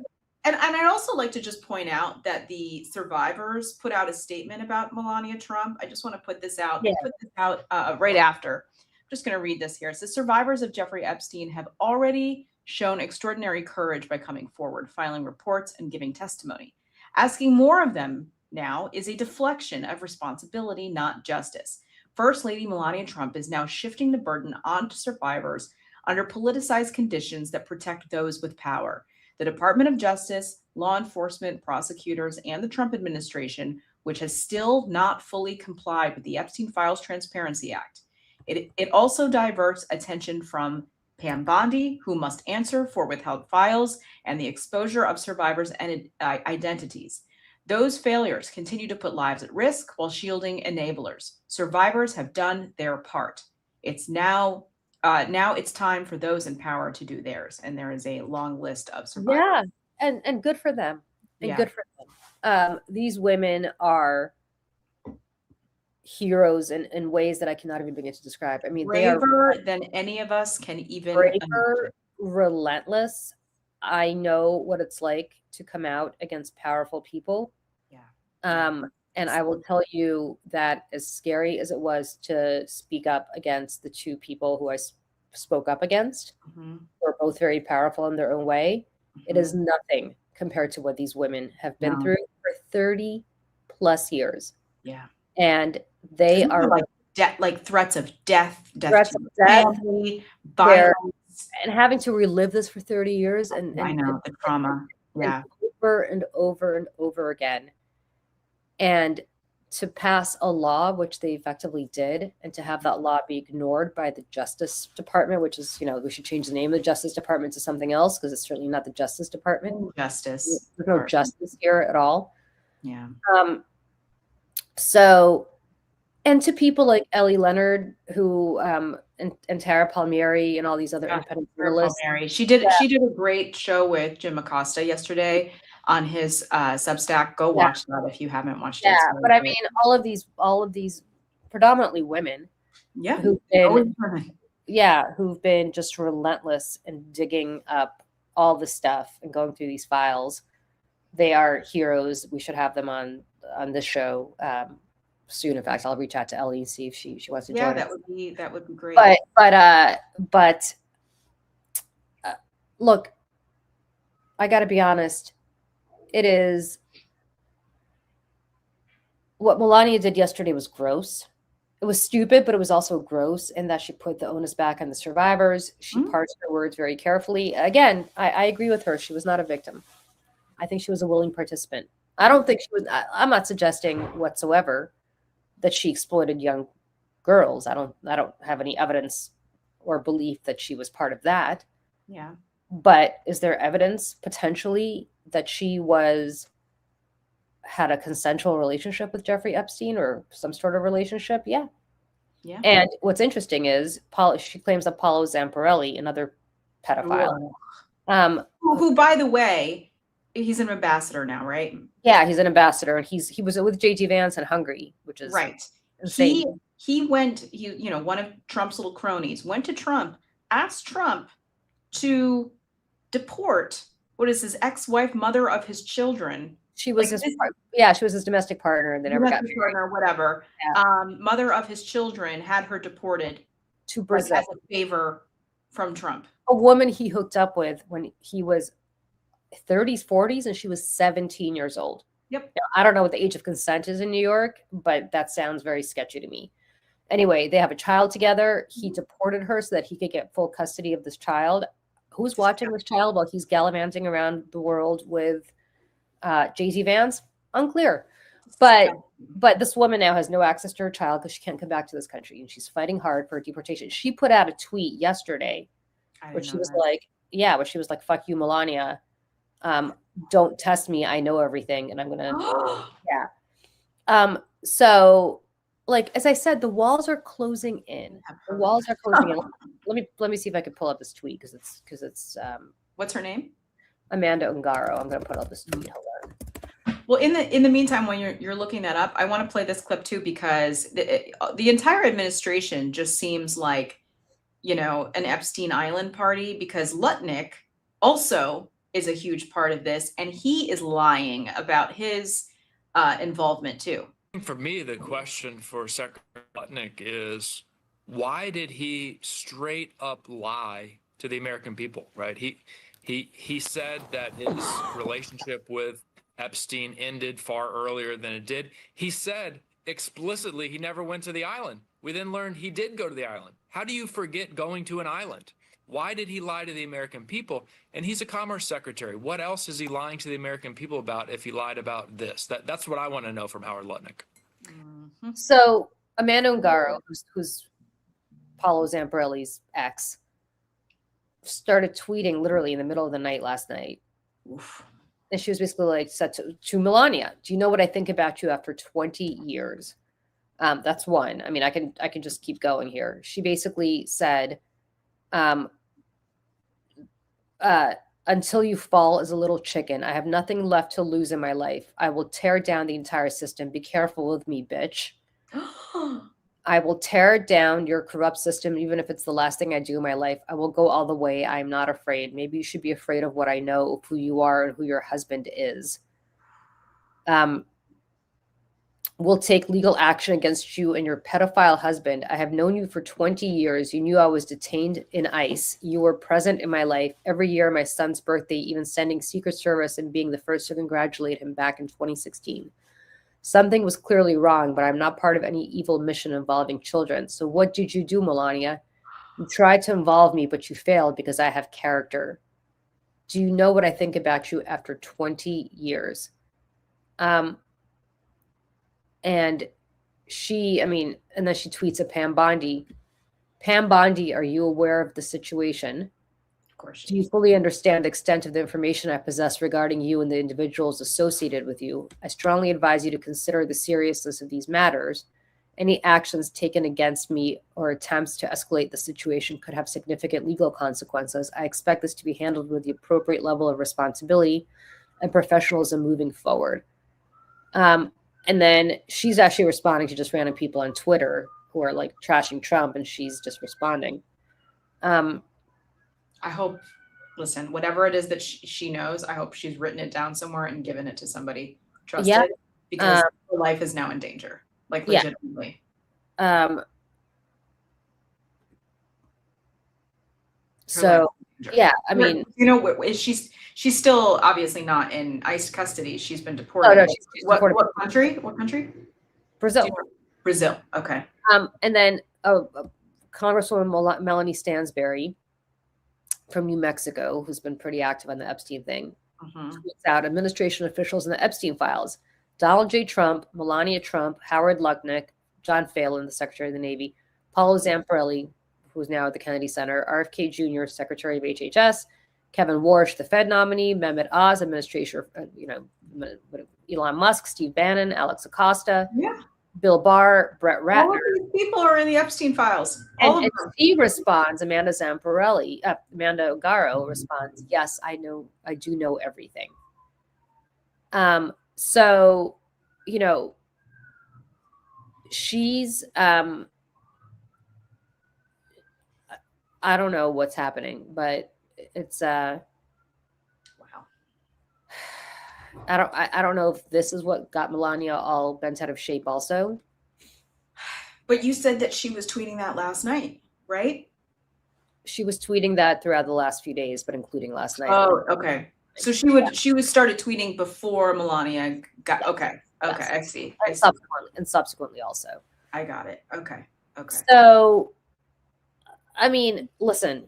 And I'd also like to just point out that the survivors put out a statement about Melania Trump. I just want to put this out. They put this out right after. I'm just going to read this here. It says, survivors of Jeffrey Epstein have already shown extraordinary courage by coming forward, filing reports, and giving testimony. Asking more of them now is a deflection of responsibility, not justice. First Lady Melania Trump is now shifting the burden onto survivors under politicized conditions that protect those with power. The Department of Justice, law enforcement, prosecutors, and the Trump administration, which has still not fully complied with the Epstein Files Transparency Act. It also diverts attention from Pam Bondi, who must answer for withheld files and the exposure of survivors and identities. Those failures continue to put lives at risk while shielding enablers. Survivors have done their part. It's now it's time for those in power to do theirs. And there is a long list of survivors. Yeah, and good for them. And good for them. These women are heroes in ways that I cannot even begin to describe. I mean, braver than any of us can even imagine. Relentless. I know what it's like to come out against powerful people. Yeah. And I will tell you that as scary as it was to speak up against the two people who I spoke up against, who are both very powerful in their own way, it is nothing compared to what these women have been through for 30 plus years. Yeah. And they are like threats of death, family, violence, and having to relive this for 30 years. And I know the trauma. And over and over and over again. And to pass a law, which they effectively did, and to have that law be ignored by the Justice Department, which is, we should change the name of the Justice Department to something else, because it's certainly not the Justice Department. There's no justice here at all. Yeah. So, and to people like Ellie Leonard, who and Tara Palmieri and all these other independent journalists. She did a great show with Jim Acosta yesterday on his Substack. Go watch that if you haven't watched it. Yeah, but I mean, all of these predominantly women, who've been just relentless in digging up all the stuff and going through these files. They are heroes. We should have them on this show soon. In fact, I'll reach out to Ellie and see if she wants to join us. That would be great. But look, I got to be honest. It is what Melania did yesterday was gross. It was stupid, but it was also gross in that she put the onus back on the survivors. She parsed her words very carefully. Again, I agree with her. She was not a victim. I think she was a willing participant. I don't think she was. I'm not suggesting whatsoever that she exploited young girls. I don't have any evidence or belief that she was part of that. Yeah. But is there evidence potentially that she had a consensual relationship with Jeffrey Epstein or some sort of relationship? Yeah. Yeah. And what's interesting is she claims that Paolo Zamparelli, another pedophile, who, by the way, he's an ambassador now, right? Yeah, he's an ambassador, and he was with JT Vance in Hungary, which is right. Insane. He went. One of Trump's little cronies went to Trump, asked Trump to deport his ex-wife, mother of his children. She was she was his domestic partner, and they never got married. Or whatever. Yeah. Mother of his children had her deported to Brazil as a favor from Trump. A woman he hooked up with when he was 30s, 40s, and she was 17 years old. Yep. Now, I don't know what the age of consent is in New York, but that sounds very sketchy to me. Anyway, they have a child together. He deported her so that he could get full custody of this child. Who's watching this child while he's gallivanting around the world with JT Vance? Unclear. But this woman now has no access to her child because she can't come back to this country, and she's fighting hard for deportation. She put out a tweet yesterday where she was like, "Fuck you, Melania. Don't test me. I know everything, and I'm gonna." So, like as I said, the walls are closing in. The walls are closing in. Let me see if I can pull up this tweet because it's what's her name? Amanda Ungaro. I'm gonna put up this tweet. Hold on. Well, in the meantime, when you're looking that up, I want to play this clip too because the entire administration just seems like, an Epstein Island party because Lutnick also is a huge part of this, and he is lying about his involvement too. For me, the question for Secretary Lutnick is, why did he straight up lie to the American people? Right? He said that his relationship with Epstein ended far earlier than it did. He said explicitly he never went to the island. We then learned he did go to the island. How do you forget going to an island? Why did he lie to the American people? And he's a commerce secretary. What else is he lying to the American people about if he lied about this? That's what I want to know from Howard Lutnick. Mm-hmm. So Amanda Ungaro, who's Paolo Zamparelli's ex, started tweeting literally in the middle of the night last night. Oof. And she was basically like said to Melania, "Do you know what I think about you after 20 years?" That's one. I mean, I can just keep going here. She basically said, "Until you fall as a little chicken, I have nothing left to lose in my life. I will tear down the entire system. Be careful with me, bitch. I will tear down your corrupt system, even if it's the last thing I do in my life. I will go all the way. I am not afraid. Maybe you should be afraid of what I know, of who you are and who your husband is. We'll take legal action against you and your pedophile husband. I have known you for 20 years. You knew I was detained in ICE. You were present in my life every year, my son's birthday, even sending Secret Service and being the first to congratulate him back in 2016. Something was clearly wrong, but I'm not part of any evil mission involving children. So what did you do, Melania? You tried to involve me, but you failed because I have character. Do you know what I think about you after 20 years? And then she tweets at Pam Bondi. Pam Bondi, are you aware of the situation? Of course. Do you fully understand the extent of the information I possess regarding you and the individuals associated with you? I strongly advise you to consider the seriousness of these matters. Any actions taken against me or attempts to escalate the situation could have significant legal consequences. I expect this to be handled with the appropriate level of responsibility and professionalism moving forward. And then she's actually responding to just random people on Twitter who are like trashing Trump, and she's just responding. I hope, listen, whatever it is that she knows, I hope she's written it down somewhere and given it to somebody trusted, because her life is now in danger, like legitimately. So yeah, I mean, you know, she's still obviously not in ICE custody. She's been deported. No, she's deported. What country? What country? Brazil. Brazil. Okay. And then Congresswoman Melanie Stansberry from New Mexico, who's been pretty active on the Epstein thing, tweets out administration officials in the Epstein files: Donald J. Trump, Melania Trump, Howard Lutnick, John Phelan, the Secretary of the Navy, Paulo Zamparelli, who's now at the Kennedy Center, RFK Jr., Secretary of HHS, Kevin Warsh, the Fed nominee, Mehmet Oz, administrator, Elon Musk, Steve Bannon, Alex Acosta, Bill Barr, Brett Ratner. All of these people are in the Epstein files. And he responds, Amanda Ugaro responds, yes, I do know everything. So, you know, she's, I don't know what's happening, but it's, wow. I don't know if this is what got Melania all bent out of shape also. But you said that she was tweeting that last night, right? She was tweeting that throughout the last few days, but including last night. Oh, okay. So she started tweeting before Melania got, okay. Yes. I see. And subsequently also. I got it. Okay. So, I mean, listen,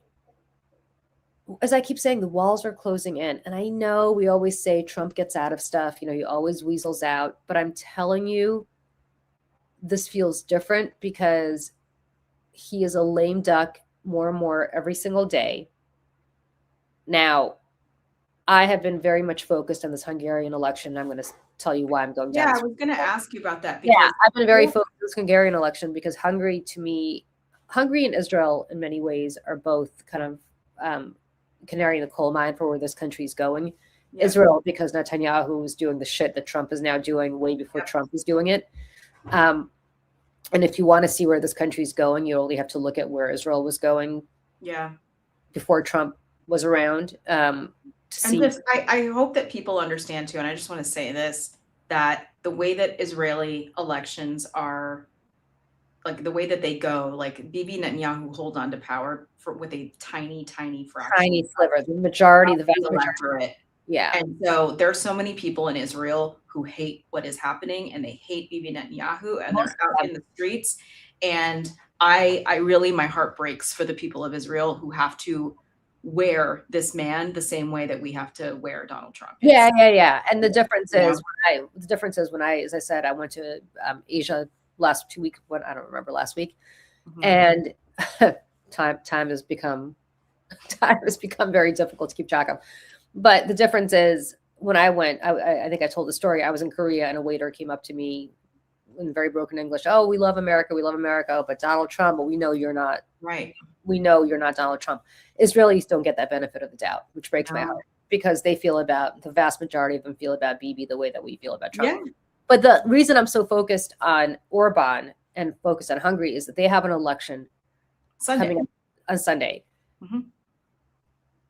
as I keep saying, the walls are closing in. And I know we always say Trump gets out of stuff, you know, he always weasels out. But I'm telling you, this feels different because he is a lame duck more and more every single day. Now, I have been very much focused on this Hungarian election. I'm going to tell you why I'm going down. Yeah, I was going to ask you about that. I've been very focused on this Hungarian election because Hungary, to me, Hungary and Israel in many ways are both kind of canary in the coal mine for where this country is going. Yeah. Israel, because Netanyahu was doing the shit that Trump is now doing way before Trump was doing it. And if you want to see where this country is going, you only have to look at where Israel was going before Trump was around. I hope that people understand too, and I just want to say this, that the way that Israeli elections are, like the way that they go, like Bibi Netanyahu hold on to power with a tiny fraction. Tiny sliver. The majority, the vast majority. Yeah. And so there's so many people in Israel who hate what is happening, and they hate Bibi Netanyahu, and they're out in the streets. And I really, my heart breaks for the people of Israel who have to wear this man the same way that we have to wear Donald Trump. Yeah. And the difference is when I, as I said, I went to Asia last 2 weeks, I don't remember last week. And time has become very difficult to keep track of. But the difference is when I went, I think I told the story, I was in Korea and a waiter came up to me in very broken English. Oh, we love America. But Donald Trump, but we know you're not. Right. We know you're not Donald Trump. Israelis don't get that benefit of the doubt, which breaks my heart, because the vast majority of them feel about Bibi the way that we feel about Trump. Yeah. But the reason I'm so focused on Orban and focused on Hungary is that they have an election coming up on Sunday.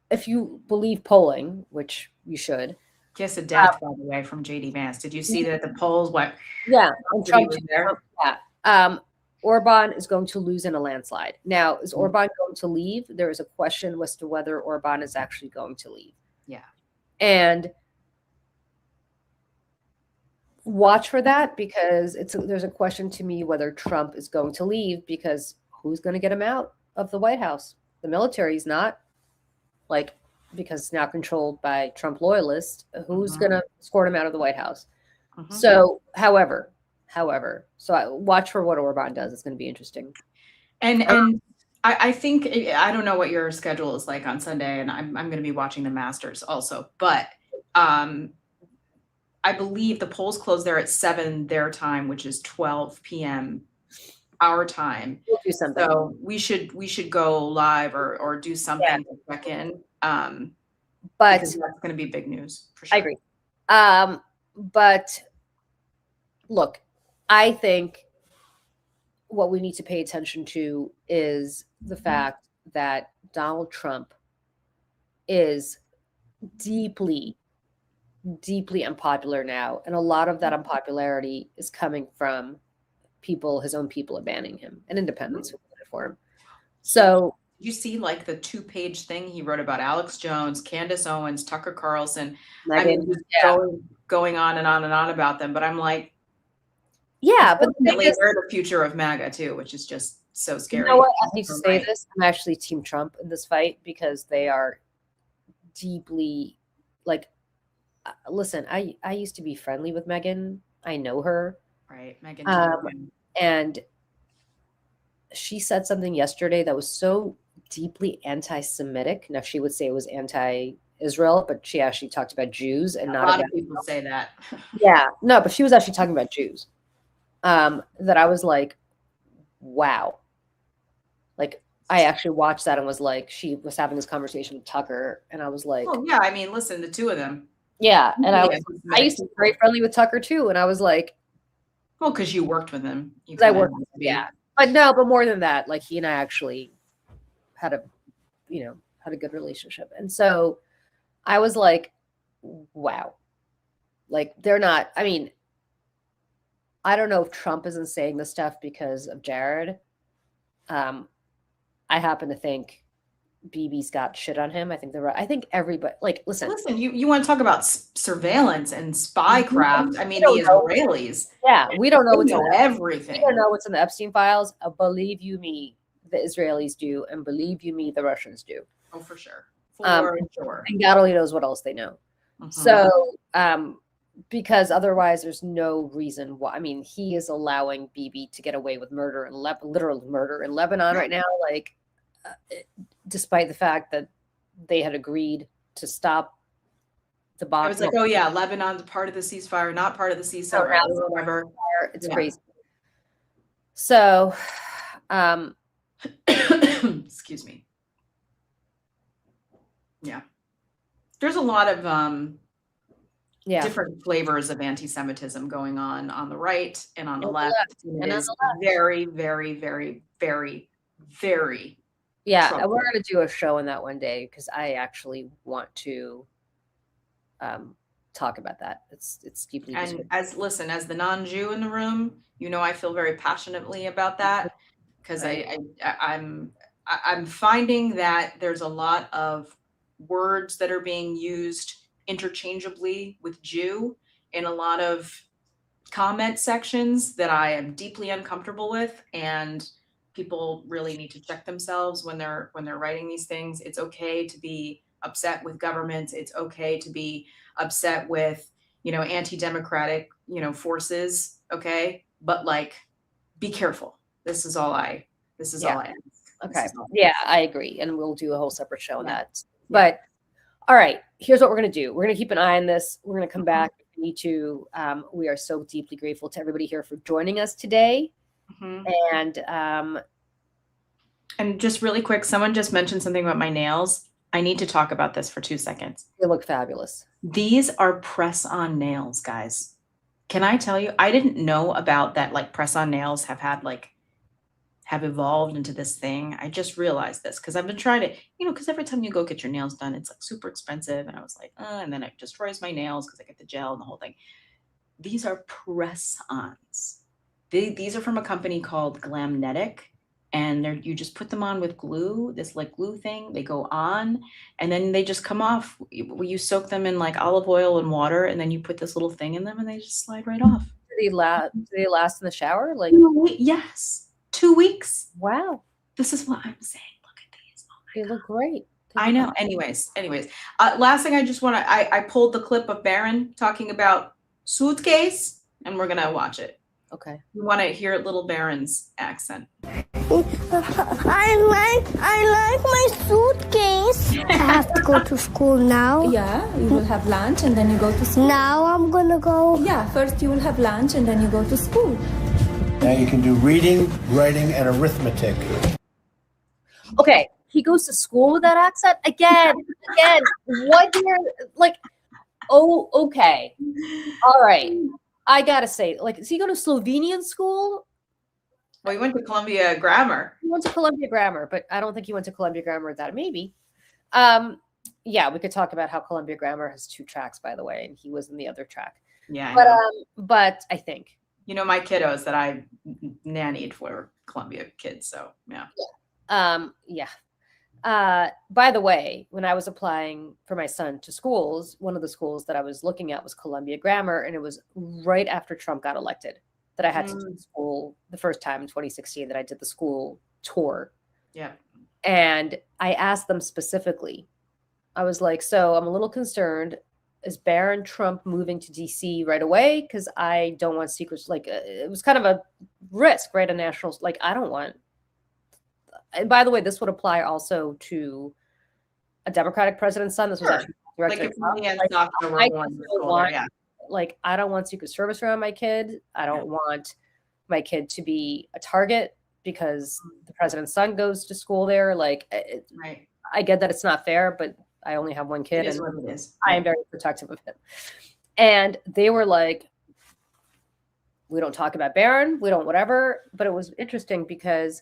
If you believe polling, which you should. Kiss of death, by the way, from JD Vance. Did you see that the polls went? Yeah. Trump, Orban is going to lose in a landslide. Now, is Orban going to leave? There is a question as to whether Orban is actually going to leave. Yeah. And watch for that, because there's a question to me whether Trump is going to leave, because who's going to get him out of the White House? The military is not, because it's now controlled by Trump loyalists. Who's going to escort him out of the White House? So, however, so I watch for what Orban does. It's going to be interesting. And I think, I don't know what your schedule is like on Sunday, and I'm going to be watching the Masters also, but I believe the polls close there at 7 their time, which is 12 p.m. our time. We'll do something. So we should go live or do something to check in. But that's going to be big news for sure. I agree. But look, I think what we need to pay attention to is the fact that Donald Trump is deeply, deeply unpopular now. And a lot of that unpopularity is coming from his own people abandoning him and independents who voted for him. So you see like the 2-page thing he wrote about Alex Jones, Candace Owens, Tucker Carlson. I mean, going on and on and on about them. But I'm like, yeah, but they're the future of MAGA too, which is just so scary. You know what? I hate to say this. I'm actually Team Trump in this fight because they are deeply like, listen, I used to be friendly with Megan. I know her. Right. Megan. And she said something yesterday that was so deeply anti-Semitic. Now she would say it was anti-Israel, but she actually talked about Jews and not a lot of people say that. Yeah, no, but she was actually talking about Jews. That I was like, wow. Like I actually watched that and was like, she was having this conversation with Tucker, and I was like, oh yeah, I mean, listen, the two of them. Yeah, and I used to be very friendly with Tucker too, and I was like, well, because you worked with him. I worked with him, yeah. But more than that, like he and I actually had a good relationship. And so I was like, wow. Like they're not, I mean, I don't know if Trump isn't saying this stuff because of Jared. I happen to think BB's got shit on him. I think everybody, like, listen, you want to talk about surveillance and spycraft. I mean, the Israelis. Yeah, we don't know everything. We don't know what's in the Epstein files. Believe you me, the Israelis do, and believe you me, the Russians do. Oh, for sure. For sure. And God only knows what else they know. So, because otherwise there's no reason why. I mean, he is allowing BB to get away with murder and literal murder in Lebanon right now, like, despite the fact that they had agreed to stop the bomb. I was like, oh yeah, Lebanon's part of the ceasefire, not part of the ceasefire, or whatever. It's crazy. So, excuse me. Yeah. There's a lot of different flavors of anti-Semitism going on the right and on the left. And it's very, very, very, very, very and we're going to do a show on that one day because I actually want to talk about that. It's deeply. And as the non-Jew in the room, I feel very passionately about that because I'm finding that there's a lot of words that are being used interchangeably with Jew in a lot of comment sections that I am deeply uncomfortable with, and people really need to check themselves when they're writing these things. It's okay to be upset with governments. It's okay to be upset with, anti-democratic, forces. Okay. But like, be careful. This is all I ask. Okay. Yeah, I agree. And we'll do a whole separate show on that. But all right, here's what we're going to do. We're going to keep an eye on this. We're going to come back. We need to, we are so deeply grateful to everybody here for joining us today. And just really quick, someone just mentioned something about my nails. I need to talk about this for 2 seconds. They look fabulous. These are press-on nails, guys. Can I tell you, I didn't know about that, like press-on nails have evolved into this thing. I just realized this because I've been trying to, because every time you go get your nails done, it's like super expensive. And I was like, and then it destroys my nails because I get the gel and the whole thing. These are press-ons. These are from a company called Glamnetic, and you just put them on with glue, this like glue thing. They go on, and then they just come off. You soak them in like olive oil and water, and then you put this little thing in them, and they just slide right off. Do they last in the shower? Like yes, 2 weeks. Wow, this is what I'm saying. Look at these. Oh they look great. I know. Anyways, last thing I just want to. I pulled the clip of Barron talking about suitcase, and we're gonna watch it. Okay. You want to hear little Barron's accent. I like my suitcase. I have to go to school now. Yeah, you will have lunch and then you go to school. Now I'm gonna go. Yeah, first you will have lunch and then you go to school. Now you can do reading, writing, and arithmetic. Okay, he goes to school with that accent again. What year? Like, oh, okay, all right. I gotta say, like, is he going to Slovenian school? Well, he went to Columbia Grammar. He went to Columbia Grammar, but I don't think he went to Columbia Grammar. That maybe. Yeah, we could talk about how Columbia Grammar has 2 tracks, by the way, and he was in the other track. Yeah, but I think my kiddos that I nannied were Columbia kids, so yeah. By the way, when I was applying for my son to schools, one of the schools that I was looking at was Columbia Grammar, and it was right after Trump got elected that I had to do school the first time in 2016 that I did the school tour. Yeah. And I asked them specifically, I was like, so I'm a little concerned. Is Barron Trump moving to DC right away? Because I don't want secrets. Like, it was kind of a risk, right? A national, like, I don't want. And by the way, this would apply also to a Democratic president's son. This was actually directed like, I don't want Secret Service around my kid. I don't want my kid to be a target because the president's son goes to school there. Like, I get that it's not fair, but I only have one kid, and I am very protective of him. And they were like, we don't talk about Barron, we don't whatever. But it was interesting because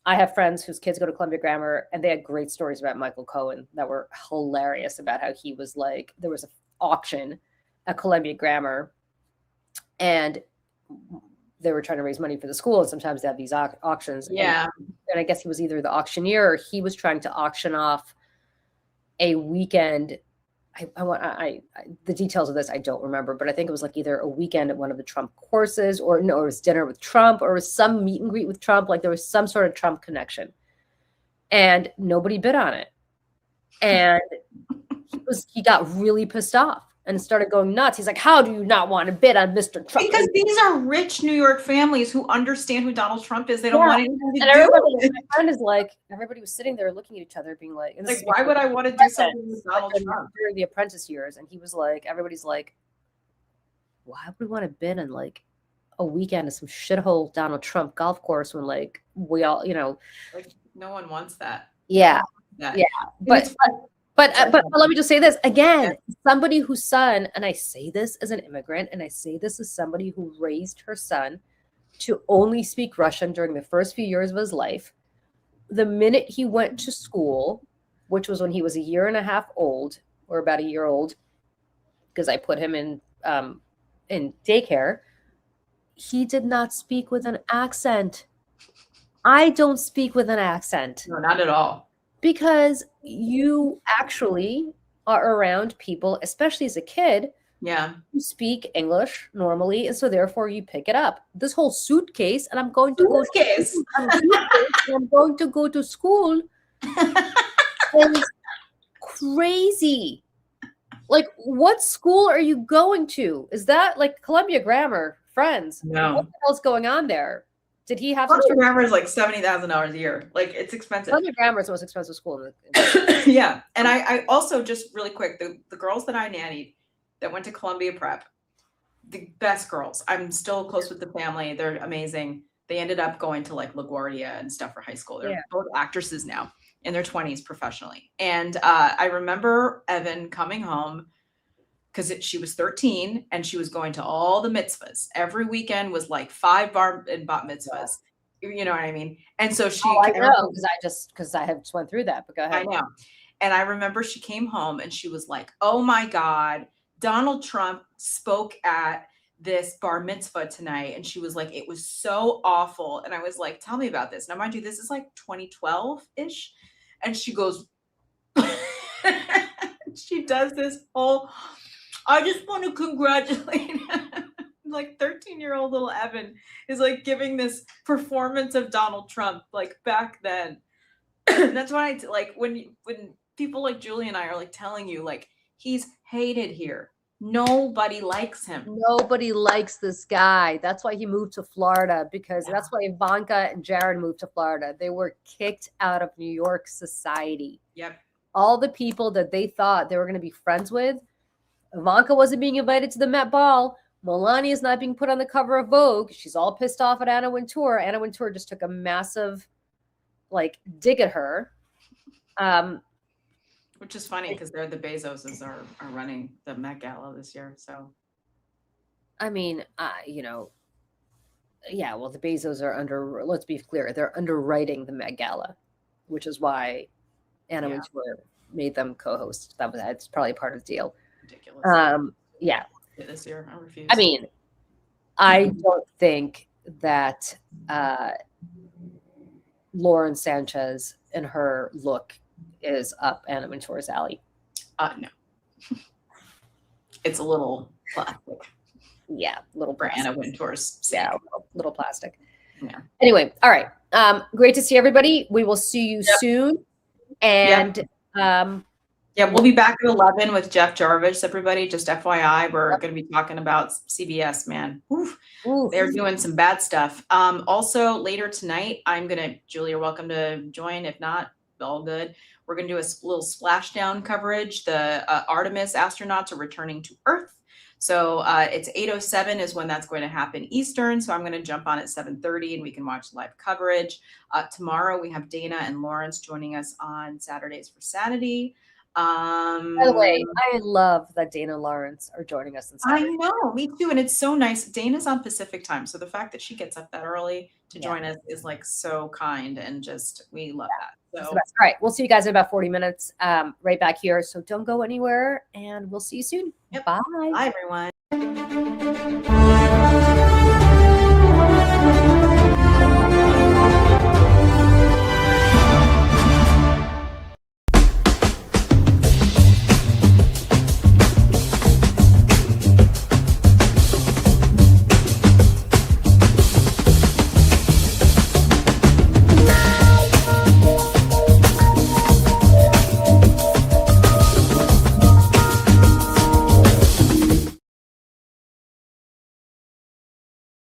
I have friends whose kids go to Columbia Grammar, and they had great stories about Michael Cohen that were hilarious about how he was like, there was an auction at Columbia Grammar, and they were trying to raise money for the school, and sometimes they have these auctions. Yeah. And I guess he was either the auctioneer or he was trying to auction off a weekend. The details of this I don't remember, but I think it was like either a weekend at one of the Trump courses, or no, it was dinner with Trump, or it was some meet and greet with Trump. Like, there was some sort of Trump connection, and nobody bid on it. And he got really pissed off and started going nuts. He's like, how do you not want to bid on Mr. Trump? Because these are rich New York families who understand who Donald Trump is. They don't want anything to and do everybody, with it. my friend is like, everybody was sitting there looking at each other being like, Why would I want to do something with Donald Trump? During the apprentice years. And he was like, everybody's like, why would we want to bid on like a weekend at some shithole Donald Trump golf course when like we all, like, no one wants that. Yeah. Yeah. But let me just say this again, somebody whose son, and I say this as an immigrant, and I say this as somebody who raised her son to only speak Russian during the first few years of his life. The minute he went to school, which was when he was 1.5 years old, or about 1 year old, because I put him in daycare, he did not speak with an accent. I don't speak with an accent. No, not at all. Because you actually are around people, especially as a kid, who speak English normally, and so therefore you pick it up. This whole suitcase, and I'm going to go to school is crazy. Like, what school are you going to? Is that like Columbia Grammar, friends? No. What the hell's going on there? Did he have Columbia Grammar is like $70,000 a year. Like, it's expensive. Columbia Grammar is the most expensive school. Yeah. And I also, just really quick, the girls that I nannied that went to Columbia Prep, the best girls. I'm still close with the family. They're amazing. They ended up going to like LaGuardia and stuff for high school. They're both actresses now in their 20s professionally. And I remember Evan coming home because she was 13 and she was going to all the mitzvahs. Every weekend was like 5 bar and bat mitzvahs. You know what I mean? And so she, I know, because I have just went through that, but go ahead. I know. And I remember she came home and she was like, oh my God, Donald Trump spoke at this bar mitzvah tonight. And she was like, it was so awful. And I was like, tell me about this. Now, mind you, this is like 2012-ish. And she goes, she does this whole, I just want to congratulate like 13-year-old little Evan is like giving this performance of Donald Trump like back then. That's why I like when people like Julie and I are like telling you like he's hated here. Nobody likes him. Nobody likes this guy. That's why he moved to Florida, because that's why Ivanka and Jared moved to Florida. They were kicked out of New York society. Yep. All the people that they thought they were going to be friends with. Ivanka wasn't being invited to the Met Ball. Melania is not being put on the cover of Vogue. She's all pissed off at Anna Wintour. Anna Wintour just took a massive like dig at her. Which is funny because they're the Bezoses are running the Met Gala this year. So, I mean, Yeah, well, the Bezos are let's be clear, they're underwriting the Met Gala, which is why Anna Wintour made them co-host. That's probably part of the deal. Ridiculous. Yeah. This year, I refuse. I mean, I don't think that Lauren Sanchez and her look is up Anna Wintour's alley. No. It's a little plastic. Yeah, little for Anna Wintour's sake. Yeah, little plastic. Yeah. Anyway, all right. Great to see everybody. We will see you soon. And we'll be back at 11 with Jeff Jarvis, everybody. Just FYI, we're going to be talking about CBS, man. Oof. They're doing some bad stuff. Also, later tonight, Julie, you're welcome to join. If not, all good. We're going to do a little splashdown coverage. The Artemis astronauts are returning to Earth. So it's 8:07 is when that's going to happen Eastern. So I'm going to jump on at 7:30 and we can watch live coverage. Tomorrow we have Dana and Lawrence joining us on Saturdays for Sanity. By the way, I love that Dana and Lawrence are joining us on Saturday. I know, me too. And it's so nice. Dana's on Pacific time. So the fact that she gets up that early to join us is like so kind, and just, we love that. So. All right. We'll see you guys in about 40 minutes right back here. So don't go anywhere, and we'll see you soon. Yep. Bye. Bye, everyone.